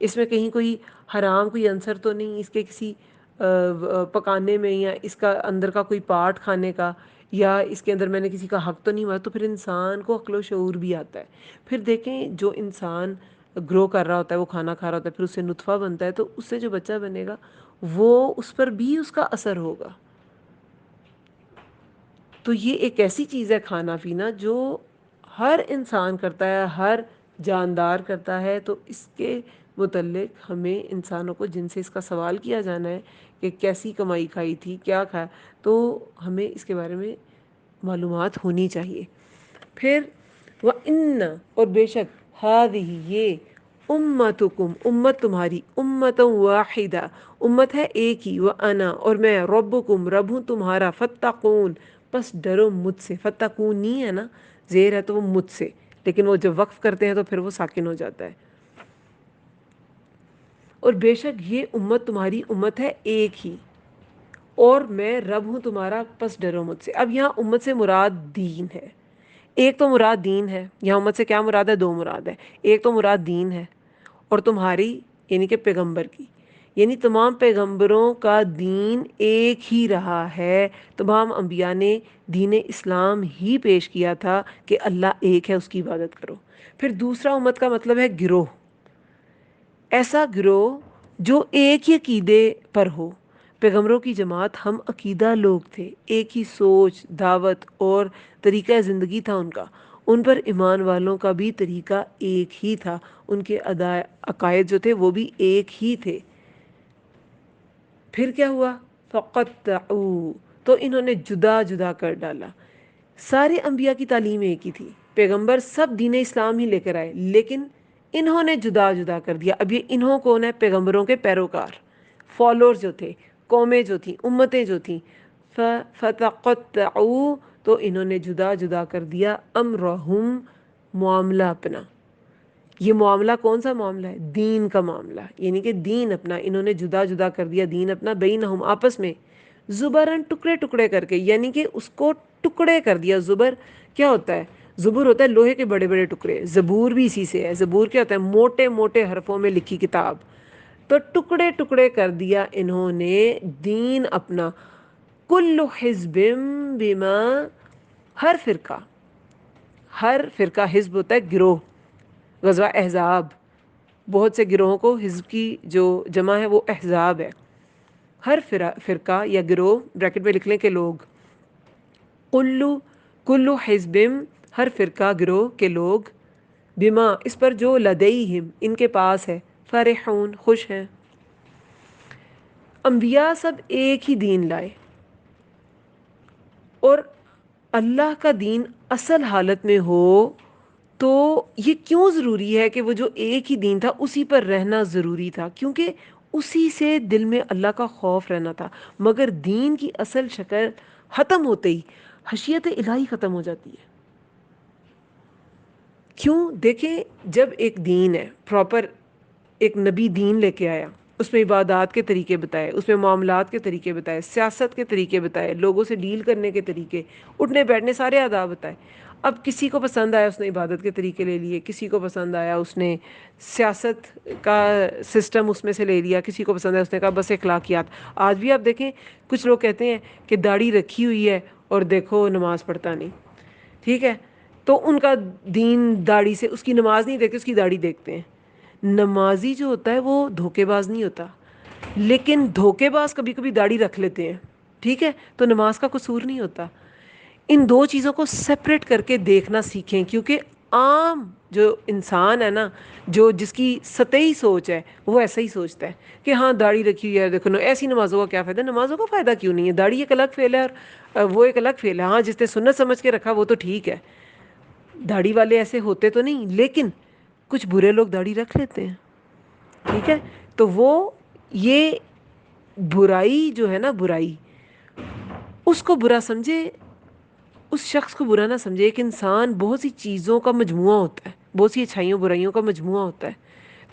اس میں کہیں کوئی حرام کوئی عنصر تو نہیں، اس کے کسی پکانے میں یا اس کا اندر کا کوئی پارٹ کھانے کا، یا اس کے اندر میں نے کسی کا حق تو نہیں ہوا. تو پھر انسان کو عقل و شعور بھی آتا ہے. پھر دیکھیں جو انسان گرو کر رہا ہوتا ہے، وہ کھانا کھا رہا ہوتا ہے، پھر اس سے نطفہ بنتا ہے، تو اس سے جو بچہ بنے گا وہ اس پر بھی اس کا اثر ہوگا. تو یہ ایک ایسی چیز ہے کھانا پینا جو ہر انسان کرتا ہے، ہر جاندار کرتا ہے. تو اس کے متعلق ہمیں انسانوں کو جن سے اس کا سوال کیا جانا ہے کہ کیسی کمائی کھائی تھی، کیا کھایا، تو ہمیں اس کے بارے میں معلومات ہونی چاہیے. پھر وَإِنَّ اور بے شک هَذِهِ یہ امتکم امت تمہاری امتا واحدہ امت ہے ایک ہی، وَأَنَا اور میں ربکم رب ہوں تمہارا، فاتقون پس ڈرو مجھ سے. فتقونی ہے نا، زیر ہے تو وہ مجھ سے، لیکن وہ جب وقف کرتے ہیں تو پھر وہ ساکن ہو جاتا ہے. اور بے شک یہ امت تمہاری امت ہے ایک ہی، اور میں رب ہوں تمہارا پس ڈرو مجھ سے. اب یہاں امت سے مراد دین ہے. ایک تو مراد دین ہے، یہاں امت سے کیا مراد ہے؟ دو مراد ہے. ایک تو مراد دین ہے، اور تمہاری یعنی کہ پیغمبر کی، یعنی تمام پیغمبروں کا دین ایک ہی رہا ہے. تمام انبیاء نے دین اسلام ہی پیش کیا تھا کہ اللہ ایک ہے، اس کی عبادت کرو. پھر دوسرا امت کا مطلب ہے گروہ، ایسا گروہ جو ایک ہی عقیدے پر ہو. پیغمبروں کی جماعت ہم عقیدہ لوگ تھے، ایک ہی سوچ، دعوت اور طریقہ زندگی تھا ان کا. ان پر ایمان والوں کا بھی طریقہ ایک ہی تھا، ان کے عقائد جو تھے وہ بھی ایک ہی تھے. پھر کیا ہوا؟ فقطعوا تو انہوں نے جدا جدا کر ڈالا. سارے انبیاء کی تعلیم ایک ہی تھی، پیغمبر سب دین اسلام ہی لے کر آئے، لیکن انہوں نے جدا جدا کر دیا. اب یہ انہوں کون ہے؟ پیغمبروں کے پیروکار، فالوور جو تھے، قومیں جو تھیں، امتیں جو تھیں. فتقطعوا تو انہوں نے جدا جدا کر دیا امرہم معاملہ اپنا. یہ معاملہ کون سا معاملہ ہے؟ دین کا معاملہ، یعنی کہ دین اپنا انہوں نے جدا جدا کر دیا، دین اپنا بینہم آپس میں، زبرن ٹکڑے ٹکڑے کر کے، یعنی کہ اس کو ٹکڑے کر دیا. زبر کیا ہوتا ہے؟ زبر ہوتا ہے لوہے کے بڑے بڑے ٹکڑے، زبور بھی اسی سے ہے. زبور کیا ہوتا ہے؟ موٹے موٹے حرفوں میں لکھی کتاب. تو ٹکڑے ٹکڑے کر دیا انہوں نے دین اپنا. کل حزب بما ہر فرقہ، ہر فرقہ حزب ہوتا ہے گروہ. غزوہ احزاب بہت سے گروہوں کو حزب کی جو جمع ہے وہ احزاب ہے. ہر فرقہ یا گروہ بریکٹ میں لکھ لیں کہ لوگ. کلو حزب ہر فرقہ گروہ کے لوگ، بما اس پر جو لدیہم ان کے پاس ہے، فرحون خوش ہیں. انبیاء سب ایک ہی دین لائے، اور اللہ کا دین اصل حالت میں ہو تو یہ کیوں ضروری ہے کہ وہ جو ایک ہی دین تھا اسی پر رہنا ضروری تھا؟ کیونکہ اسی سے دل میں اللہ کا خوف رہنا تھا. مگر دین کی اصل شکل ختم ہوتے ہی خشیت الہی ختم ہو جاتی ہے. کیوں؟ دیکھیں جب ایک دین ہے پراپر، ایک نبی دین لے کے آیا، اس میں عبادات کے طریقے بتائے، اس میں معاملات کے طریقے بتائے، سیاست کے طریقے بتائے، لوگوں سے ڈیل کرنے کے طریقے، اٹھنے بیٹھنے سارے آداب بتائے. اب کسی کو پسند آیا اس نے عبادت کے طریقے لے لیے، کسی کو پسند آیا اس نے سیاست کا سسٹم اس میں سے لے لیا، کسی کو پسند آیا اس نے کہا بس اخلاقیات. آج بھی آپ دیکھیں کچھ لوگ کہتے ہیں کہ داڑھی رکھی ہوئی ہے اور دیکھو نماز پڑھتا نہیں. ٹھیک ہے، تو ان کا دین داڑھی سے، اس کی نماز نہیں دیکھتے، اس کی داڑھی دیکھتے ہیں. نمازی جو ہوتا ہے وہ دھوکے باز نہیں ہوتا، لیکن دھوکے باز کبھی کبھی داڑھی رکھ لیتے ہیں. ٹھیک ہے، تو نماز کا قصور نہیں ہوتا. ان دو چیزوں کو سپریٹ کر کے دیکھنا سیکھیں، کیونکہ عام جو انسان ہے نا، جو جس کی سطحی سوچ ہے، وہ ایسا ہی سوچتا ہے کہ ہاں داڑھی رکھی ہوئی ہے، دیکھو ایسی نمازوں کا کیا فائدہ. نمازوں کا فائدہ کیوں نہیں ہے؟ داڑھی ایک الگ فعل ہے اور وہ ایک الگ فعل ہے. ہاں جس نے سنت سمجھ کے رکھا وہ تو ٹھیک ہے، داڑھی والے ایسے ہوتے تو نہیں، لیکن کچھ برے لوگ داڑھی رکھ لیتے ہیں. ٹھیک ہے، تو وہ یہ برائی جو ہے نا، برائی اس کو برا سمجھے، اس شخص کو برا نہ سمجھے. ایک انسان بہت سی چیزوں کا مجموعہ ہوتا ہے، بہت سی اچھائیوں برائیوں کا مجموعہ ہوتا ہے.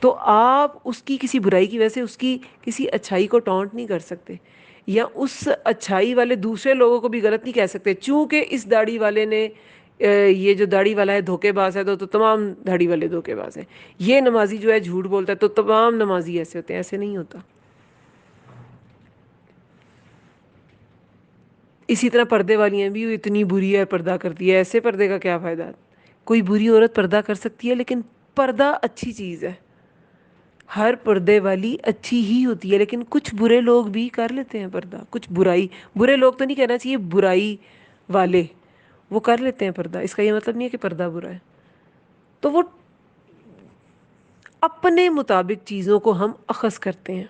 تو آپ اس کی کسی برائی کی وجہ سے اس کی کسی اچھائی کو ٹونٹ نہیں کر سکتے، یا اس اچھائی والے دوسرے لوگوں کو بھی غلط نہیں کہہ سکتے چونکہ اس داڑھی والے نے یہ جو داڑھی والا ہے دھوکے باز ہے تو تمام داڑھی والے دھوکے باز ہیں. یہ نمازی جو ہے جھوٹ بولتا ہے تو تمام نمازی ایسے ہوتے ہیں. ایسے نہیں ہوتا. اسی طرح پردے والیاں بھی اتنی بری ہے پردہ کرتی ہے، ایسے پردے کا کیا فائدہ؟ کوئی بری عورت پردہ کر سکتی ہے، لیکن پردہ اچھی چیز ہے، ہر پردے والی اچھی ہی ہوتی ہے. لیکن کچھ برے لوگ بھی کر لیتے ہیں پردہ، کچھ برائی، برے لوگ تو نہیں کہنا چاہیے، برائی والے وہ کر لیتے ہیں پردہ. اس کا یہ مطلب نہیں ہے کہ پردہ برا ہے. تو وہ اپنے مطابق چیزوں کو ہم اخذ کرتے ہیں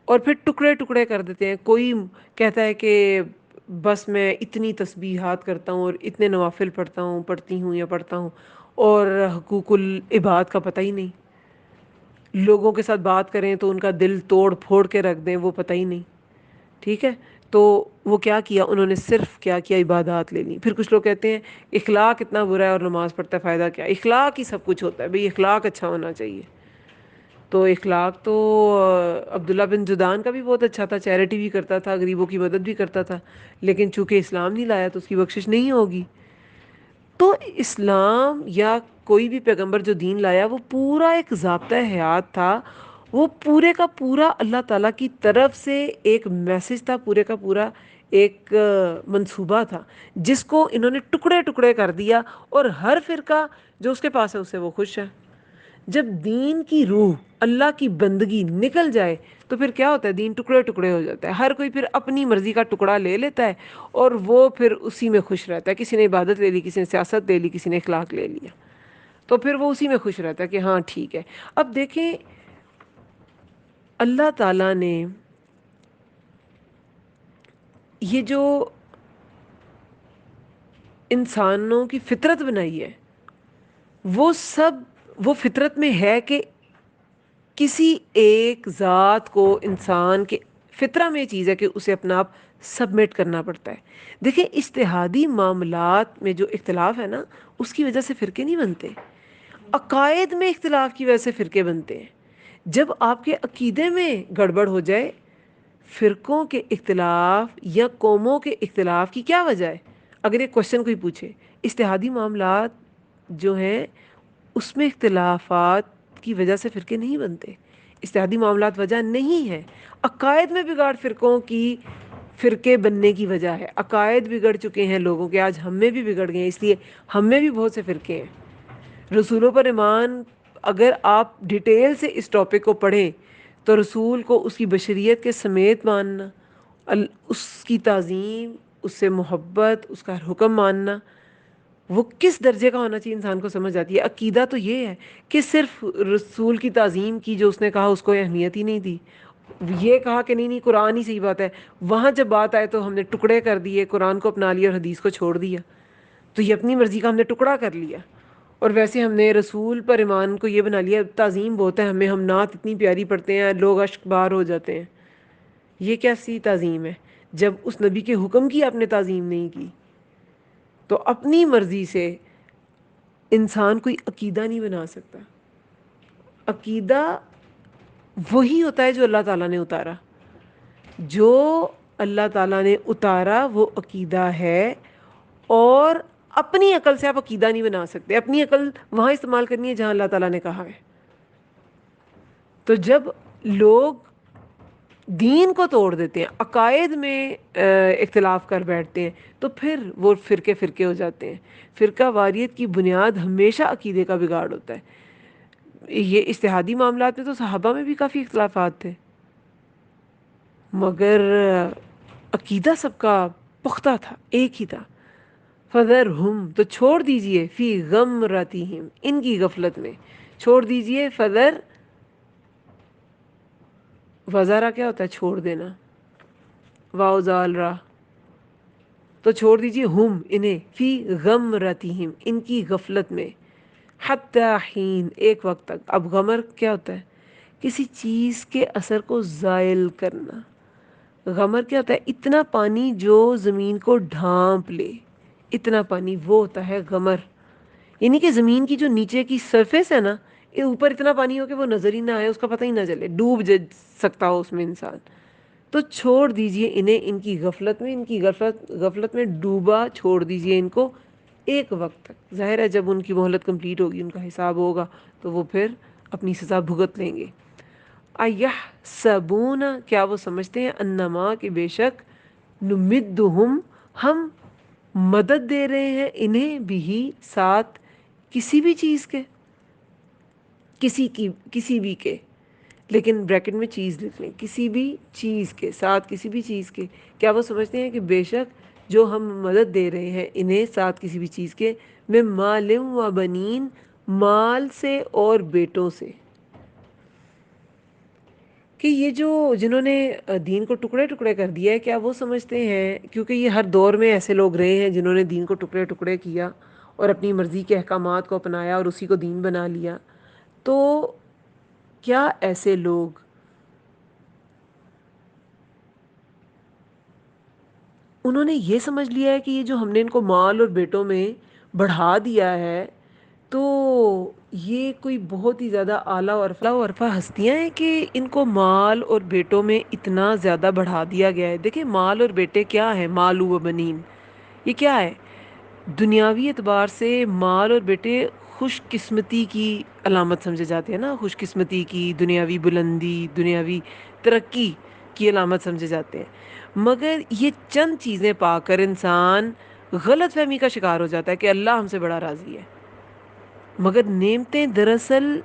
اور پھر ٹکڑے ٹکڑے کر دیتے ہیں. کوئی کہتا ہے کہ بس میں اتنی تسبیحات کرتا ہوں اور اتنے نوافل پڑھتا ہوں، پڑھتی ہوں یا پڑھتا ہوں، اور حقوق العباد کا پتہ ہی نہیں. لوگوں کے ساتھ بات کریں تو ان کا دل توڑ پھوڑ کے رکھ دیں، وہ پتہ ہی نہیں. ٹھیک ہے، تو وہ کیا کیا انہوں نے؟ صرف کیا کیا؟ عبادات لے لیں. پھر کچھ لوگ کہتے ہیں اخلاق اتنا برا ہے اور نماز پڑھتا ہے، فائدہ کیا؟ اخلاق ہی سب کچھ ہوتا ہے بھئی، اخلاق اچھا ہونا چاہیے. تو اخلاق تو عبداللہ بن جدان کا بھی بہت اچھا تھا، چیریٹی بھی کرتا تھا، غریبوں کی مدد بھی کرتا تھا، لیکن چونکہ اسلام نہیں لایا تو اس کی بخشش نہیں ہوگی. تو اسلام یا کوئی بھی پیغمبر جو دین لایا وہ پورا ایک ضابطۂ حیات تھا، وہ پورے کا پورا اللہ تعالیٰ کی طرف سے ایک میسج تھا، پورے کا پورا ایک منصوبہ تھا، جس کو انہوں نے ٹکڑے ٹکڑے کر دیا. اور ہر فرقہ جو اس کے پاس ہے اس سے وہ خوش ہے. جب دین کی روح، اللہ کی بندگی نکل جائے تو پھر کیا ہوتا ہے؟ دین ٹکڑے ٹکڑے ہو جاتا ہے. ہر کوئی پھر اپنی مرضی کا ٹکڑا لے لیتا ہے اور وہ پھر اسی میں خوش رہتا ہے. کسی نے عبادت لے لی، کسی نے سیاست لے لی، کسی نے اخلاق لے لیا، تو پھر وہ اسی میں خوش رہتا ہے کہ ہاں ٹھیک ہے. اب دیکھیں اللہ تعالیٰ نے یہ جو انسانوں کی فطرت بنائی ہے، وہ سب وہ فطرت میں ہے کہ کسی ایک ذات کو، انسان کے فطرہ میں یہ چیز ہے کہ اسے اپنا آپ سبمٹ کرنا پڑتا ہے. دیکھیں اجتہادی معاملات میں جو اختلاف ہے نا، اس کی وجہ سے فرقے نہیں بنتے. عقائد میں اختلاف کی وجہ سے فرقے بنتے ہیں. جب آپ کے عقیدے میں گڑبڑ ہو جائے، فرقوں کے اختلاف یا قوموں کے اختلاف کی کیا وجہ ہے؟ اگر ایک کوشچن کوئی پوچھے، اجتہادی معاملات جو ہیں اس میں اختلافات کی وجہ سے فرقے نہیں بنتے. اجتہادی معاملات وجہ نہیں ہے. عقائد میں بگاڑ فرقوں کی، فرقے بننے کی وجہ ہے. عقائد بگڑ چکے ہیں لوگوں کے، آج ہم میں بھی بگڑ گئے ہیں، اس لیے ہم میں بھی بہت سے فرقے ہیں. رسولوں پر ایمان، اگر آپ ڈیٹیل سے اس ٹاپک کو پڑھیں تو رسول کو اس کی بشریت کے سمیت ماننا، اس کی تعظیم، اس سے محبت، اس کا حکم ماننا، وہ کس درجے کا ہونا چاہیے انسان کو سمجھ آتی ہے. عقیدہ تو یہ ہے کہ صرف رسول کی تعظیم کی، جو اس نے کہا اس کو اہمیت ہی نہیں دی. یہ کہا کہ نہیں نہیں قرآن ہی صحیح بات ہے، وہاں جب بات آئے تو ہم نے ٹکڑے کر دیے، قرآن کو اپنا لیا اور حدیث کو چھوڑ دیا. تو یہ اپنی مرضی کا ہم نے ٹکڑا کر لیا. اور ویسے ہم نے رسول پر ایمان کو یہ بنا لیا تعظیم بہت ہے ہمیں، ہم نعت اتنی پیاری پڑھتے ہیں لوگ اشک بار ہو جاتے ہیں۔ یہ کیسی تعظیم ہے؟ جب اس نبی کے حکم کی آپ نے تعظیم نہیں کی تو اپنی مرضی سے انسان کوئی عقیدہ نہیں بنا سکتا۔ عقیدہ وہی ہوتا ہے جو اللہ تعالیٰ نے اتارا، جو اللہ تعالیٰ نے اتارا وہ عقیدہ ہے، اور اپنی عقل سے آپ عقیدہ نہیں بنا سکتے، اپنی عقل وہاں استعمال کرنی ہے جہاں اللہ تعالیٰ نے کہا ہے۔ تو جب لوگ دین کو توڑ دیتے ہیں، عقائد میں اختلاف کر بیٹھتے ہیں، تو پھر وہ فرقے فرقے ہو جاتے ہیں۔ فرقہ واریت کی بنیاد ہمیشہ عقیدے کا بگاڑ ہوتا ہے۔ یہ اجتہادی معاملات میں تو صحابہ میں بھی کافی اختلافات تھے، مگر عقیدہ سب کا پختہ تھا، ایک ہی تھا۔ فذرہم، تو چھوڑ دیجئے، فی غمرتہم، ان کی غفلت میں چھوڑ دیجئے۔ فذر، وزارہ کیا ہوتا ہے؟ چھوڑ دینا، واو زال را، تو چھوڑ دیجئے ہم انہیں، فی غمرتہم، ان کی غفلت میں، حتی حین، ایک وقت تک۔ اب غمر کیا ہوتا ہے؟ کسی چیز کے اثر کو زائل کرنا۔ غمر کیا ہوتا ہے؟ اتنا پانی جو زمین کو ڈھانپ لے، اتنا پانی، وہ ہوتا ہے غمر۔ یعنی کہ زمین کی جو نیچے کی سرفیس ہے نا، یہ اوپر اتنا پانی ہو کہ وہ نظر ہی نہ آئے، اس کا پتہ ہی نہ چلے، ڈوب سکتا ہو اس میں انسان۔ تو چھوڑ دیجئے انہیں ان کی غفلت میں، ان کی غفلت میں ڈوبا چھوڑ دیجئے ان کو ایک وقت تک۔ ظاہر ہے جب ان کی مہلت کمپلیٹ ہوگی، ان کا حساب ہوگا، تو وہ پھر اپنی سزا بھگت لیں گے۔ اَيَحْسَبُونَ، کیا وہ سمجھتے ہیں، انما، کہ بے شک، نمدہم، ہم مدد دے رہے ہیں انہیں، بھی، ساتھ، کسی بھی چیز کے، کسی بھی کے، لیکن بریکٹ میں چیز لکھ لیں، کسی بھی چیز کے ساتھ، کسی بھی چیز کے۔ کیا وہ سمجھتے ہیں کہ بے شک جو ہم مدد دے رہے ہیں انہیں ساتھ کسی بھی چیز کے، میں مال و بنین، مال سے اور بیٹوں سے، کہ یہ جو جنہوں نے دین کو ٹکڑے ٹکڑے کر دیا ہے، کیا وہ سمجھتے ہیں، کیونکہ یہ ہر دور میں ایسے لوگ رہے ہیں جنہوں نے دین کو ٹکڑے ٹکڑے کیا اور اپنی مرضی کے احکامات کو اپنایا اور اسی کو دین بنا لیا، تو کیا ایسے لوگ انہوں نے یہ سمجھ لیا ہے کہ یہ جو ہم نے ان کو مال اور بیٹوں میں بڑھا دیا ہے، تو یہ کوئی بہت ہی زیادہ اعلیٰ و عرفہ ہستیاں ہیں کہ ان کو مال اور بیٹوں میں اتنا زیادہ بڑھا دیا گیا ہے؟ دیکھیں مال اور بیٹے کیا ہے، مال و بنین، یہ کیا ہے؟ دنیاوی اعتبار سے مال اور بیٹے خوش قسمتی کی علامت سمجھے جاتے ہیں نا، خوش قسمتی کی، دنیاوی بلندی، دنیاوی ترقی کی علامت سمجھے جاتے ہیں۔ مگر یہ چند چیزیں پا کر انسان غلط فہمی کا شکار ہو جاتا ہے کہ اللہ ہم سے بڑا راضی ہے۔ مگر نعمتیں دراصل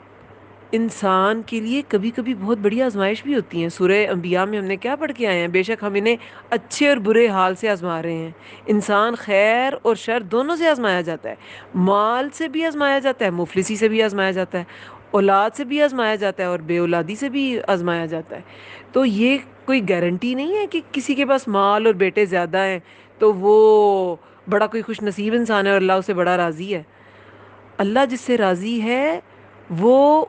انسان کے لیے کبھی کبھی بہت بڑی آزمائش بھی ہوتی ہیں۔ سورہ انبیاء میں ہم نے کیا پڑھ کے آئے ہیں، بے شک ہم انہیں اچھے اور برے حال سے آزما رہے ہیں۔ انسان خیر اور شر دونوں سے آزمایا جاتا ہے، مال سے بھی آزمایا جاتا ہے، مفلسی سے بھی آزمایا جاتا ہے، اولاد سے بھی آزمایا جاتا ہے، اور بے اولادی سے بھی آزمایا جاتا ہے۔ تو یہ کوئی گارنٹی نہیں ہے کہ کسی کے پاس مال اور بیٹے زیادہ ہیں تو وہ بڑا کوئی خوش نصیب انسان ہے اور اللہ اسے بڑا راضی ہے۔ اللہ جس سے راضی ہے وہ،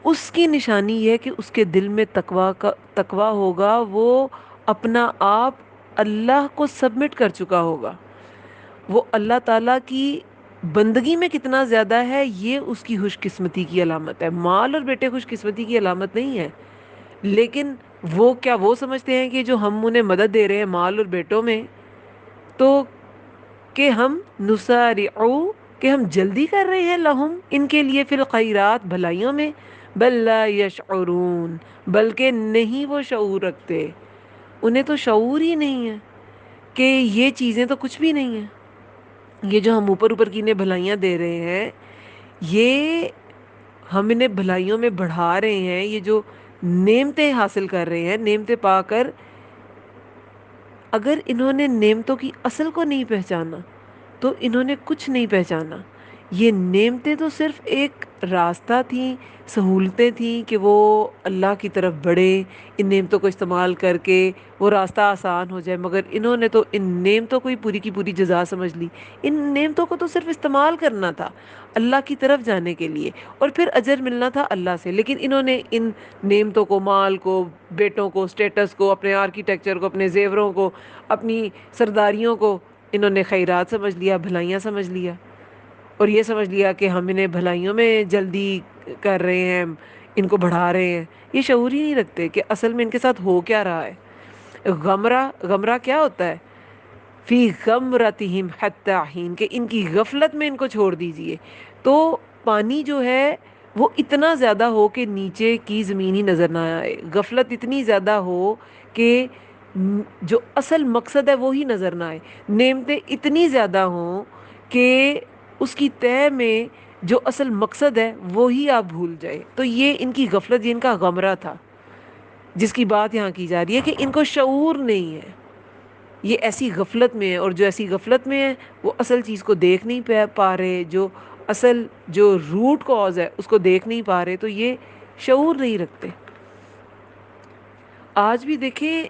اس کی نشانی یہ ہے کہ اس کے دل میں تقوی ہوگا، وہ اپنا آپ اللہ کو سبمٹ کر چکا ہوگا، وہ اللہ تعالیٰ کی بندگی میں کتنا زیادہ ہے یہ اس کی خوش قسمتی کی علامت ہے۔ مال اور بیٹے خوش قسمتی کی علامت نہیں ہے، لیکن وہ کیا وہ سمجھتے ہیں کہ جو ہم انہیں مدد دے رہے ہیں مال اور بیٹوں میں، تو کہ ہم نسارعو، کہ ہم جلدی کر رہے ہیں، لہم، ان کے لیے، فی الخیرات، بھلائیوں میں، بل لا یشعرون، بلکہ نہیں وہ شعور رکھتے، انہیں تو شعور ہی نہیں ہے کہ یہ چیزیں تو کچھ بھی نہیں ہیں۔ یہ جو ہم اوپر اوپر کی انہیں بھلائیاں دے رہے ہیں، یہ ہم انہیں بھلائیوں میں بڑھا رہے ہیں، یہ جو نعمتیں حاصل کر رہے ہیں، نعمتیں پا کر اگر انہوں نے نعمتوں کی اصل کو نہیں پہچانا تو انہوں نے کچھ نہیں پہچانا۔ یہ نعمتیں تو صرف ایک راستہ تھیں، سہولتیں تھیں کہ وہ اللہ کی طرف بڑھیں، ان نعمتوں کو استعمال کر کے وہ راستہ آسان ہو جائے، مگر انہوں نے تو ان نعمتوں کو ہی پوری کی پوری جزا سمجھ لی۔ ان نعمتوں کو تو صرف استعمال کرنا تھا اللہ کی طرف جانے کے لیے، اور پھر اجر ملنا تھا اللہ سے، لیکن انہوں نے ان نعمتوں کو، مال کو، بیٹوں کو، سٹیٹس کو، اپنے آرکیٹیکچر کو، اپنے زیوروں کو، اپنی سرداریوں کو، انہوں نے خیرات سمجھ لیا، بھلائیاں سمجھ لیا، اور یہ سمجھ لیا کہ ہم انہیں بھلائیوں میں جلدی کر رہے ہیں، ان کو بڑھا رہے ہیں۔ یہ شعور ہی نہیں رکھتے کہ اصل میں ان کے ساتھ ہو کیا رہا ہے۔ غمرہ کیا ہوتا ہے؟ فی غمرتہم حتی حین، کہ ان کی غفلت میں ان کو چھوڑ دیجئے۔ تو پانی جو ہے وہ اتنا زیادہ ہو کہ نیچے کی زمین ہی نظر نہ آئے، غفلت اتنی زیادہ ہو کہ جو اصل مقصد ہے وہی نظر نہ آئے، نعمتیں اتنی زیادہ ہوں کہ اس کی تہہ میں جو اصل مقصد ہے وہی آپ بھول جائے۔ تو یہ ان کی غفلت، یہ ان کا غمرہ تھا جس کی بات یہاں کی جا رہی ہے کہ ان کو شعور نہیں ہے، یہ ایسی غفلت میں ہے، اور جو ایسی غفلت میں ہے وہ اصل چیز کو دیکھ نہیں پا رہے، جو اصل جو روٹ کاز ہے اس کو دیکھ نہیں پا رہے، تو یہ شعور نہیں رکھتے۔ آج بھی دیکھیں،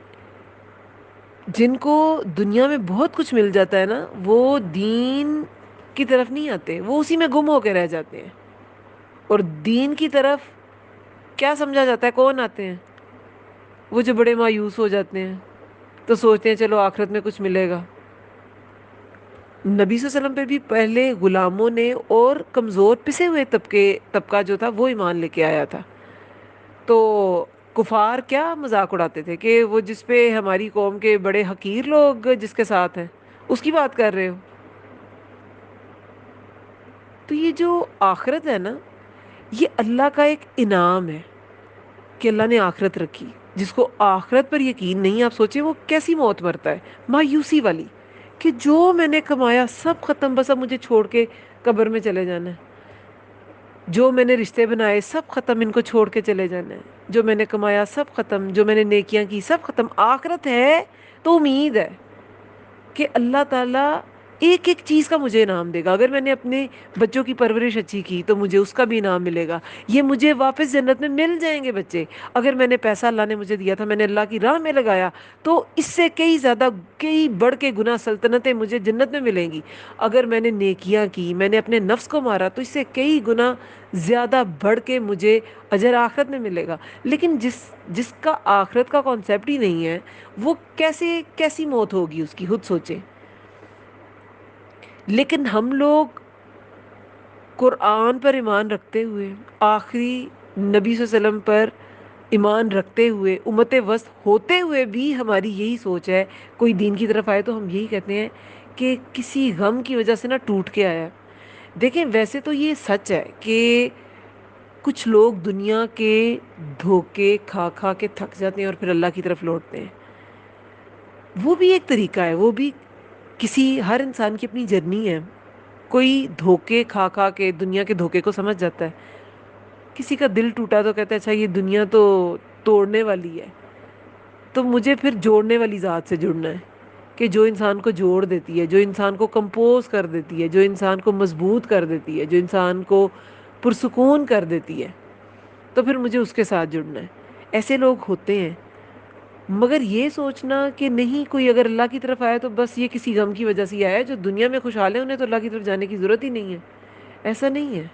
جن کو دنیا میں بہت کچھ مل جاتا ہے نا، وہ دین کی طرف نہیں آتے، وہ اسی میں گم ہو کے رہ جاتے ہیں۔ اور دین کی طرف کیا سمجھا جاتا ہے؟ کون آتے ہیں؟ وہ جو بڑے مایوس ہو جاتے ہیں، تو سوچتے ہیں چلو آخرت میں کچھ ملے گا۔ نبی صلی اللہ علیہ وسلم پہ بھی پہلے غلاموں نے اور کمزور پسے ہوئے طبقہ جو تھا وہ ایمان لے کے آیا تھا، تو کفار کیا مذاق اڑاتے تھے کہ وہ جس پہ ہماری قوم کے بڑے حقیر لوگ جس کے ساتھ ہیں اس کی بات کر رہے ہو۔ تو یہ جو آخرت ہے نا، یہ اللہ کا ایک انعام ہے کہ اللہ نے آخرت رکھی۔ جس کو آخرت پر یقین نہیں، آپ سوچیں وہ کیسی موت مرتا ہے، مایوسی والی، کہ جو میں نے کمایا سب ختم، بس اب مجھے چھوڑ کے قبر میں چلے جانا ہے، جو میں نے رشتے بنائے سب ختم، ان کو چھوڑ کے چلے جانا ہے، جو میں نے کمایا سب ختم، جو میں نے نیکیاں کی سب ختم۔ آخرت ہے تو امید ہے کہ اللہ تعالیٰ ایک ایک چیز کا مجھے انعام دے گا۔ اگر میں نے اپنے بچوں کی پرورش اچھی کی تو مجھے اس کا بھی انعام ملے گا، یہ مجھے واپس جنت میں مل جائیں گے بچے۔ اگر میں نے پیسہ اللہ نے مجھے دیا تھا، میں نے اللہ کی راہ میں لگایا، تو اس سے کئی زیادہ، کئی بڑھ کے گنا سلطنتیں مجھے جنت میں ملیں گی۔ اگر میں نے نیکیاں کی، میں نے اپنے نفس کو مارا، تو اس سے کئی گنا زیادہ بڑھ کے مجھے اجر آخرت میں ملے گا۔ لیکن جس کا آخرت کا کانسیپٹ ہی نہیں ہے، وہ کیسی موت ہوگی اس کی، خود سوچیں۔ لیکن ہم لوگ قرآن پر ایمان رکھتے ہوئے، آخری نبی صلی اللہ علیہ وسلم پر ایمان رکھتے ہوئے، امت وسط ہوتے ہوئے بھی ہماری یہی سوچ ہے، کوئی دین کی طرف آئے تو ہم یہی کہتے ہیں کہ کسی غم کی وجہ سے نہ ٹوٹ کے آیا ہے۔ دیکھیں، ویسے تو یہ سچ ہے کہ کچھ لوگ دنیا کے دھوکے کھا کھا کے تھک جاتے ہیں اور پھر اللہ کی طرف لوٹتے ہیں، وہ بھی ایک طریقہ ہے، وہ بھی ہر انسان کی اپنی جرنی ہے۔ کوئی دھوکے کھا کھا کے دنیا کے دھوکے کو سمجھ جاتا ہے، کسی کا دل ٹوٹا تو کہتا ہے اچھا یہ دنیا تو توڑنے والی ہے، تو مجھے پھر جوڑنے والی ذات سے جڑنا ہے، کہ جو انسان کو جوڑ دیتی ہے، جو انسان کو کمپوز کر دیتی ہے، جو انسان کو مضبوط کر دیتی ہے، جو انسان کو پرسکون کر دیتی ہے، تو پھر مجھے اس کے ساتھ جڑنا ہے۔ ایسے لوگ ہوتے ہیں، مگر یہ سوچنا کہ نہیں، کوئی اگر اللہ کی طرف آیا تو بس یہ کسی غم کی وجہ سے ہی آیا ہے، جو دنیا میں خوشحال ہے انہیں تو اللہ کی طرف جانے کی ضرورت ہی نہیں ہے، ایسا نہیں ہے۔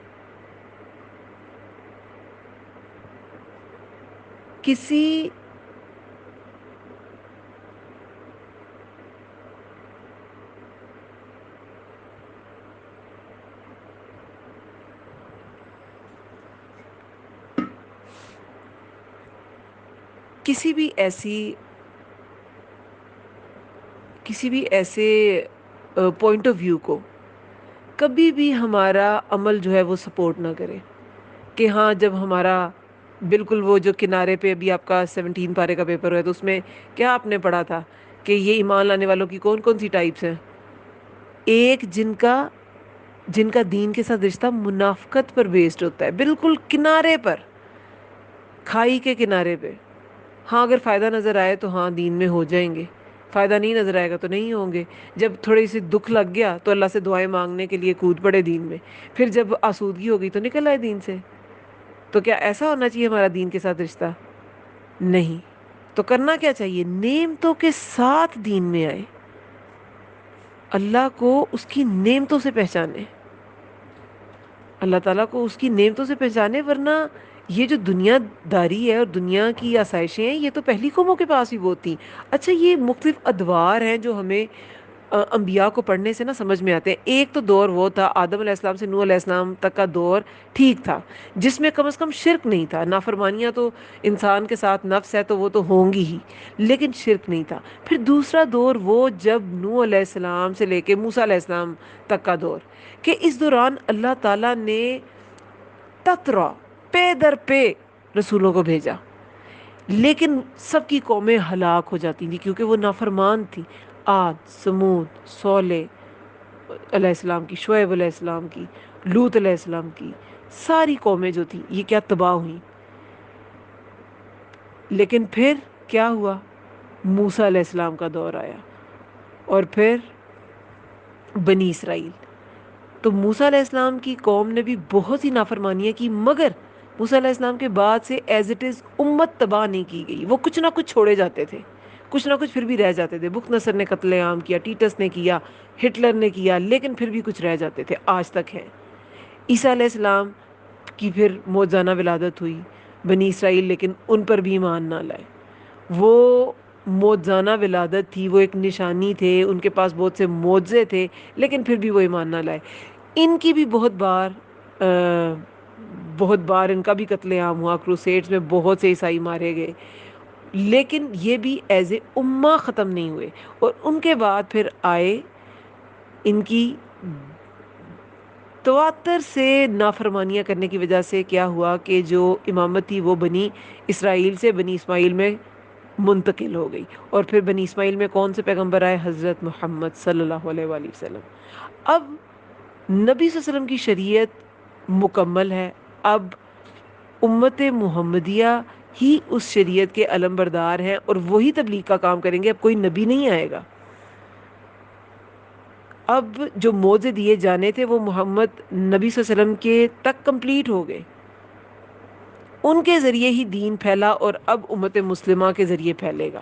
کسی کسی بھی ایسی کسی بھی ایسے پوائنٹ آف ویو کو کبھی بھی ہمارا عمل جو ہے وہ سپورٹ نہ کرے، کہ ہاں جب ہمارا بالکل وہ جو کنارے پہ ابھی آپ کا 17 پارے کا پیپر ہے تو اس میں کیا آپ نے پڑھا تھا کہ یہ ایمان لانے والوں کی کون کون سی ٹائپس ہیں؟ ایک جن کا دین کے ساتھ رشتہ منافقت پر بیسڈ ہوتا ہے، بالکل کنارے پر، کھائی کے کنارے پہ، ہاں اگر فائدہ نظر آئے تو ہاں دین میں ہو جائیں گے، فائدہ نہیں نظر آئے گا تو نہیں ہوں گے. جب تھوڑی سی دکھ لگ گیا تو اللہ سے دعائیں مانگنے کے لیے کود پڑے دین میں. پھر جب آسودگی ہو گئی تو نکل آئے دین سے. تو کیا ایسا ہونا چاہیے ہمارا دین کے ساتھ رشتہ؟ نہیں. تو کرنا کیا چاہیے؟ نعمتوں کے ساتھ دین میں آئے, اللہ کو اس کی نعمتوں سے پہچانے, اللہ تعالیٰ کو اس کی نعمتوں سے پہچانے. ورنہ یہ جو دنیا داری ہے اور دنیا کی آسائشیں ہیں, یہ تو پہلی قوموں کے پاس ہی وہ تھیں. اچھا, یہ مختلف ادوار ہیں جو ہمیں انبیاء کو پڑھنے سے نا سمجھ میں آتے ہیں. ایک تو دور وہ تھا آدم علیہ السلام سے نوح علیہ السلام تک کا دور, ٹھیک تھا, جس میں کم از کم شرک نہیں تھا. نافرمانیاں تو انسان کے ساتھ نفس ہے تو وہ تو ہوں گی ہی, لیکن شرک نہیں تھا. پھر دوسرا دور وہ جب نوح علیہ السلام سے لے کے موسیٰ علیہ السلام تک کا دور, کہ اس دوران اللہ تعالیٰ نے تترا پے در پے رسولوں کو بھیجا, لیکن سب کی قومیں ہلاک ہو جاتی تھیں کیونکہ وہ نافرمان تھیں. عاد, سمود, صالح علیہ السلام کی, شعیب علیہ السلام کی, لوط علیہ السلام کی, ساری قومیں جو تھیں یہ کیا تباہ ہوئیں. لیکن پھر کیا ہوا؟ موسیٰ علیہ السلام کا دور آیا, اور پھر بنی اسرائیل. تو موسیٰ علیہ السلام کی قوم نے بھی بہت سی نافرمانیاں کی, مگر موسیٰ علیہ السلام کے بعد سے ایز اٹ از امت تباہ نہیں کی گئی. وہ کچھ نہ کچھ چھوڑے جاتے تھے, کچھ نہ کچھ پھر بھی رہ جاتے تھے. بخت نصر نے قتل عام کیا, ٹیٹس نے کیا, ہٹلر نے کیا, لیکن پھر بھی کچھ رہ جاتے تھے, آج تک ہیں. عیسیٰ علیہ السلام کی پھر موجزانہ ولادت ہوئی, بنی اسرائیل لیکن ان پر بھی ایمان نہ لائے. وہ موجزانہ ولادت تھی, وہ ایک نشانی تھے, ان کے پاس بہت سے معجزے تھے, لیکن پھر بھی وہ ایمان نہ لائے. ان کی بھی بہت بار ان کا بھی قتل عام ہوا, کروسیڈز میں بہت سے عیسائی مارے گئے, لیکن یہ بھی ایز اے امہ ختم نہیں ہوئے. اور ان کے بعد پھر آئے ان کی تواتر سے نافرمانیاں کرنے کی وجہ سے کیا ہوا کہ جو امامت تھی وہ بنی اسرائیل سے بنی اسماعیل میں منتقل ہو گئی. اور پھر بنی اسماعیل میں کون سے پیغمبر آئے؟ حضرت محمد صلی اللہ علیہ وآلہ وسلم. اب نبی صلی اللہ علیہ وسلم کی شریعت مکمل ہے. اب امت محمدیہ ہی اس شریعت کے علم بردار ہیں اور وہی تبلیغ کا کام کریں گے. اب کوئی نبی نہیں آئے گا. اب جو معجزے دیے جانے تھے وہ محمد نبی صلی اللہ علیہ وسلم کے تک کمپلیٹ ہو گئے, ان کے ذریعے ہی دین پھیلا, اور اب امت مسلمہ کے ذریعے پھیلے گا.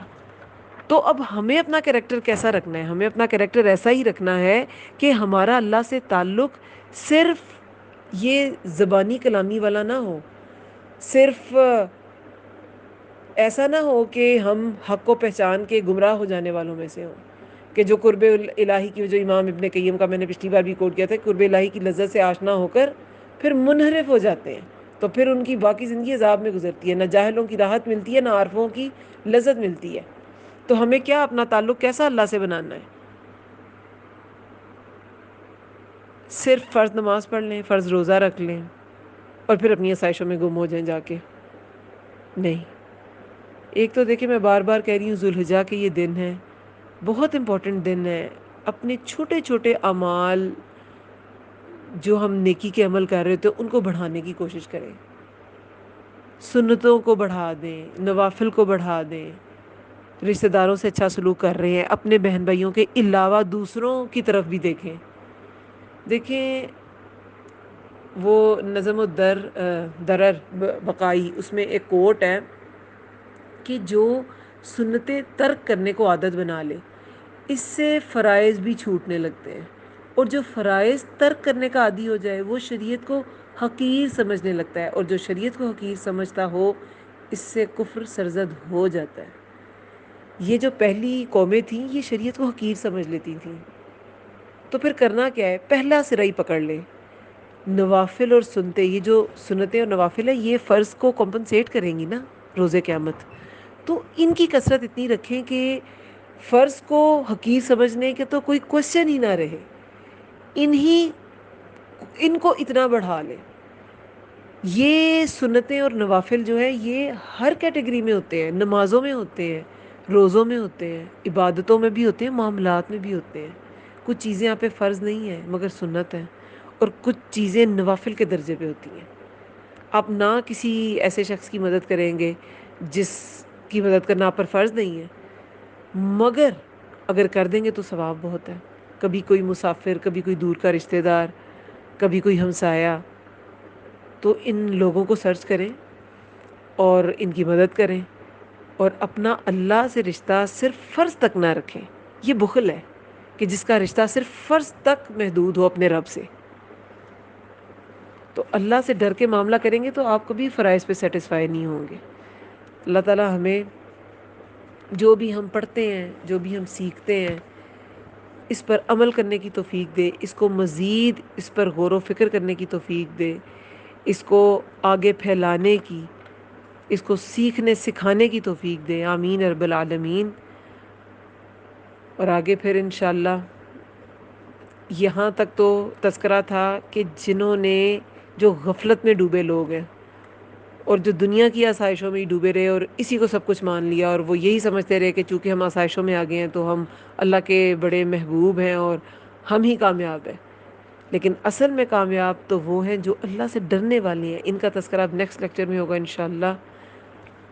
تو اب ہمیں اپنا کریکٹر کیسا رکھنا ہے؟ ہمیں اپنا کریکٹر ایسا ہی رکھنا ہے کہ ہمارا اللہ سے تعلق صرف یہ زبانی کلامی والا نہ ہو, صرف ایسا نہ ہو کہ ہم حق کو پہچان کے گمراہ ہو جانے والوں میں سے ہوں, کہ جو قرب الہی کی, جو امام ابن قیم کا میں نے پچھلی بار بھی کوٹ کیا تھا, قرب الہی کی لذت سے آشنا ہو کر پھر منحرف ہو جاتے ہیں, تو پھر ان کی باقی زندگی عذاب میں گزرتی ہے. نہ جاہلوں کی راحت ملتی ہے, نہ عارفوں کی لذت ملتی ہے. تو ہمیں کیا اپنا تعلق کیسا اللہ سے بنانا ہے؟ صرف فرض نماز پڑھ لیں, فرض روزہ رکھ لیں, اور پھر اپنی آسائشوں میں گم ہو جائیں جا کے؟ نہیں. ایک تو دیکھیں, میں بار بار کہہ رہی ہوں, ذوالحجہ کے یہ دن ہیں, بہت امپورٹنٹ دن ہے. اپنے چھوٹے چھوٹے اعمال جو ہم نیکی کے عمل کر رہے ہوتے ہیں ان کو بڑھانے کی کوشش کریں. سنتوں کو بڑھا دیں, نوافل کو بڑھا دیں, رشتہ داروں سے اچھا سلوک کر رہے ہیں, اپنے بہن بھائیوں کے علاوہ دوسروں کی طرف بھی دیکھیں. دیکھیں وہ نظم درر بقائی, اس میں ایک کوٹ ہے کہ جو سنتیں ترک کرنے کو عادت بنا لے, اس سے فرائض بھی چھوٹنے لگتے ہیں, اور جو فرائض ترک کرنے کا عادی ہو جائے وہ شریعت کو حقیر سمجھنے لگتا ہے, اور جو شریعت کو حقیر سمجھتا ہو اس سے کفر سرزد ہو جاتا ہے. یہ جو پہلی قومیں تھیں یہ شریعت کو حقیر سمجھ لیتی تھیں. تو پھر کرنا کیا ہے؟ پہلا سرائی پکڑ لیں, نوافل اور سنتے. یہ جو سنتیں اور نوافل ہیں یہ فرض کو کمپنسیٹ کریں گی نا روز قیامت. تو ان کی کثرت اتنی رکھیں کہ فرض کو حقیر سمجھنے کے تو کوئی کوشچن ہی نہ رہے, ان کو اتنا بڑھا لیں. یہ سنتیں اور نوافل جو ہے یہ ہر کیٹیگری میں ہوتے ہیں, نمازوں میں ہوتے ہیں, روزوں میں ہوتے ہیں, عبادتوں میں بھی ہوتے ہیں, معاملات میں بھی ہوتے ہیں. کچھ چیزیں آپ پہ فرض نہیں ہیں مگر سنت ہیں, اور کچھ چیزیں نوافل کے درجے پہ ہوتی ہیں. آپ نہ کسی ایسے شخص کی مدد کریں گے جس کی مدد کرنا آپ پر فرض نہیں ہے, مگر اگر کر دیں گے تو ثواب بہت ہے. کبھی کوئی مسافر، کبھی کوئی دور کا رشتہ دار، کبھی کوئی ہمسایہ، تو ان لوگوں کو سرچ کریں اور ان کی مدد کریں، اور اپنا اللہ سے رشتہ صرف فرض تک نہ رکھیں. یہ بخل ہے کہ جس کا رشتہ صرف فرض تک محدود ہو اپنے رب سے. تو اللہ سے ڈر کے معاملہ کریں گے تو آپ کبھی فرائض پہ سیٹسفائی نہیں ہوں گے. اللہ تعالیٰ ہمیں جو بھی ہم پڑھتے ہیں، جو بھی ہم سیکھتے ہیں، اس پر عمل کرنے کی توفیق دے، اس کو مزید اس پر غور و فکر کرنے کی توفیق دے، اس کو آگے پھیلانے کی، اس کو سیکھنے سکھانے کی توفیق دے. آمین رب العالمین. اور آگے پھر انشاءاللہ یہاں تک تو تذکرہ تھا کہ جنہوں نے جو غفلت میں ڈوبے لوگ ہیں اور جو دنیا کی آسائشوں میں ہی ڈوبے رہے اور اسی کو سب کچھ مان لیا، اور وہ یہی سمجھتے رہے کہ چونکہ ہم آسائشوں میں آ گئے ہیں تو ہم اللہ کے بڑے محبوب ہیں اور ہم ہی کامیاب ہیں. لیکن اصل میں کامیاب تو وہ ہیں جو اللہ سے ڈرنے والے ہیں. ان کا تذکرہ اب نیکسٹ لیکچر میں ہوگا انشاءاللہ.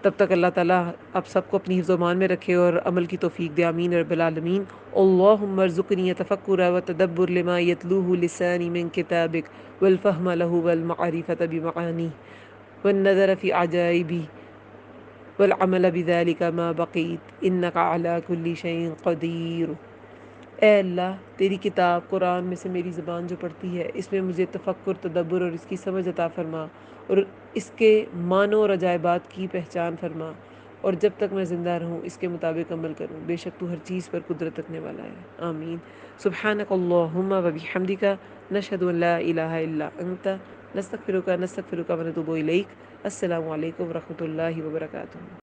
تب تک اللہ تعالیٰ آپ سب کو اپنی حفظ و امان میں رکھے اور عمل کی توفیق دے. آمین رب العالمین. اللہم ارزقنی تفکر و تدبر لما یتلوہ لسانی من کتابک والفہم له والمعرفت بمعانی والنظر فی عجائبی والعمل بذلك ما بقیت انک علی کل شیء قدیر. اے اللہ، تیری کتاب قرآن میں سے میری زبان جو پڑھتی ہے اس میں مجھے تفکر، تدبر اور اس کی سمجھ عطا فرما، اور اس کے معنوں اور عجائبات کی پہچان فرما، اور جب تک میں زندہ رہوں اس کے مطابق عمل کروں. بے شک تو ہر چیز پر قدرت رکھنے والا ہے. آمین. سبحانک اللہم و بحمدک، نشہد ان لا الہ الا انت، نستغفرک ونتوب الیک. السلام علیکم ورحمۃ اللہ وبرکاتہ.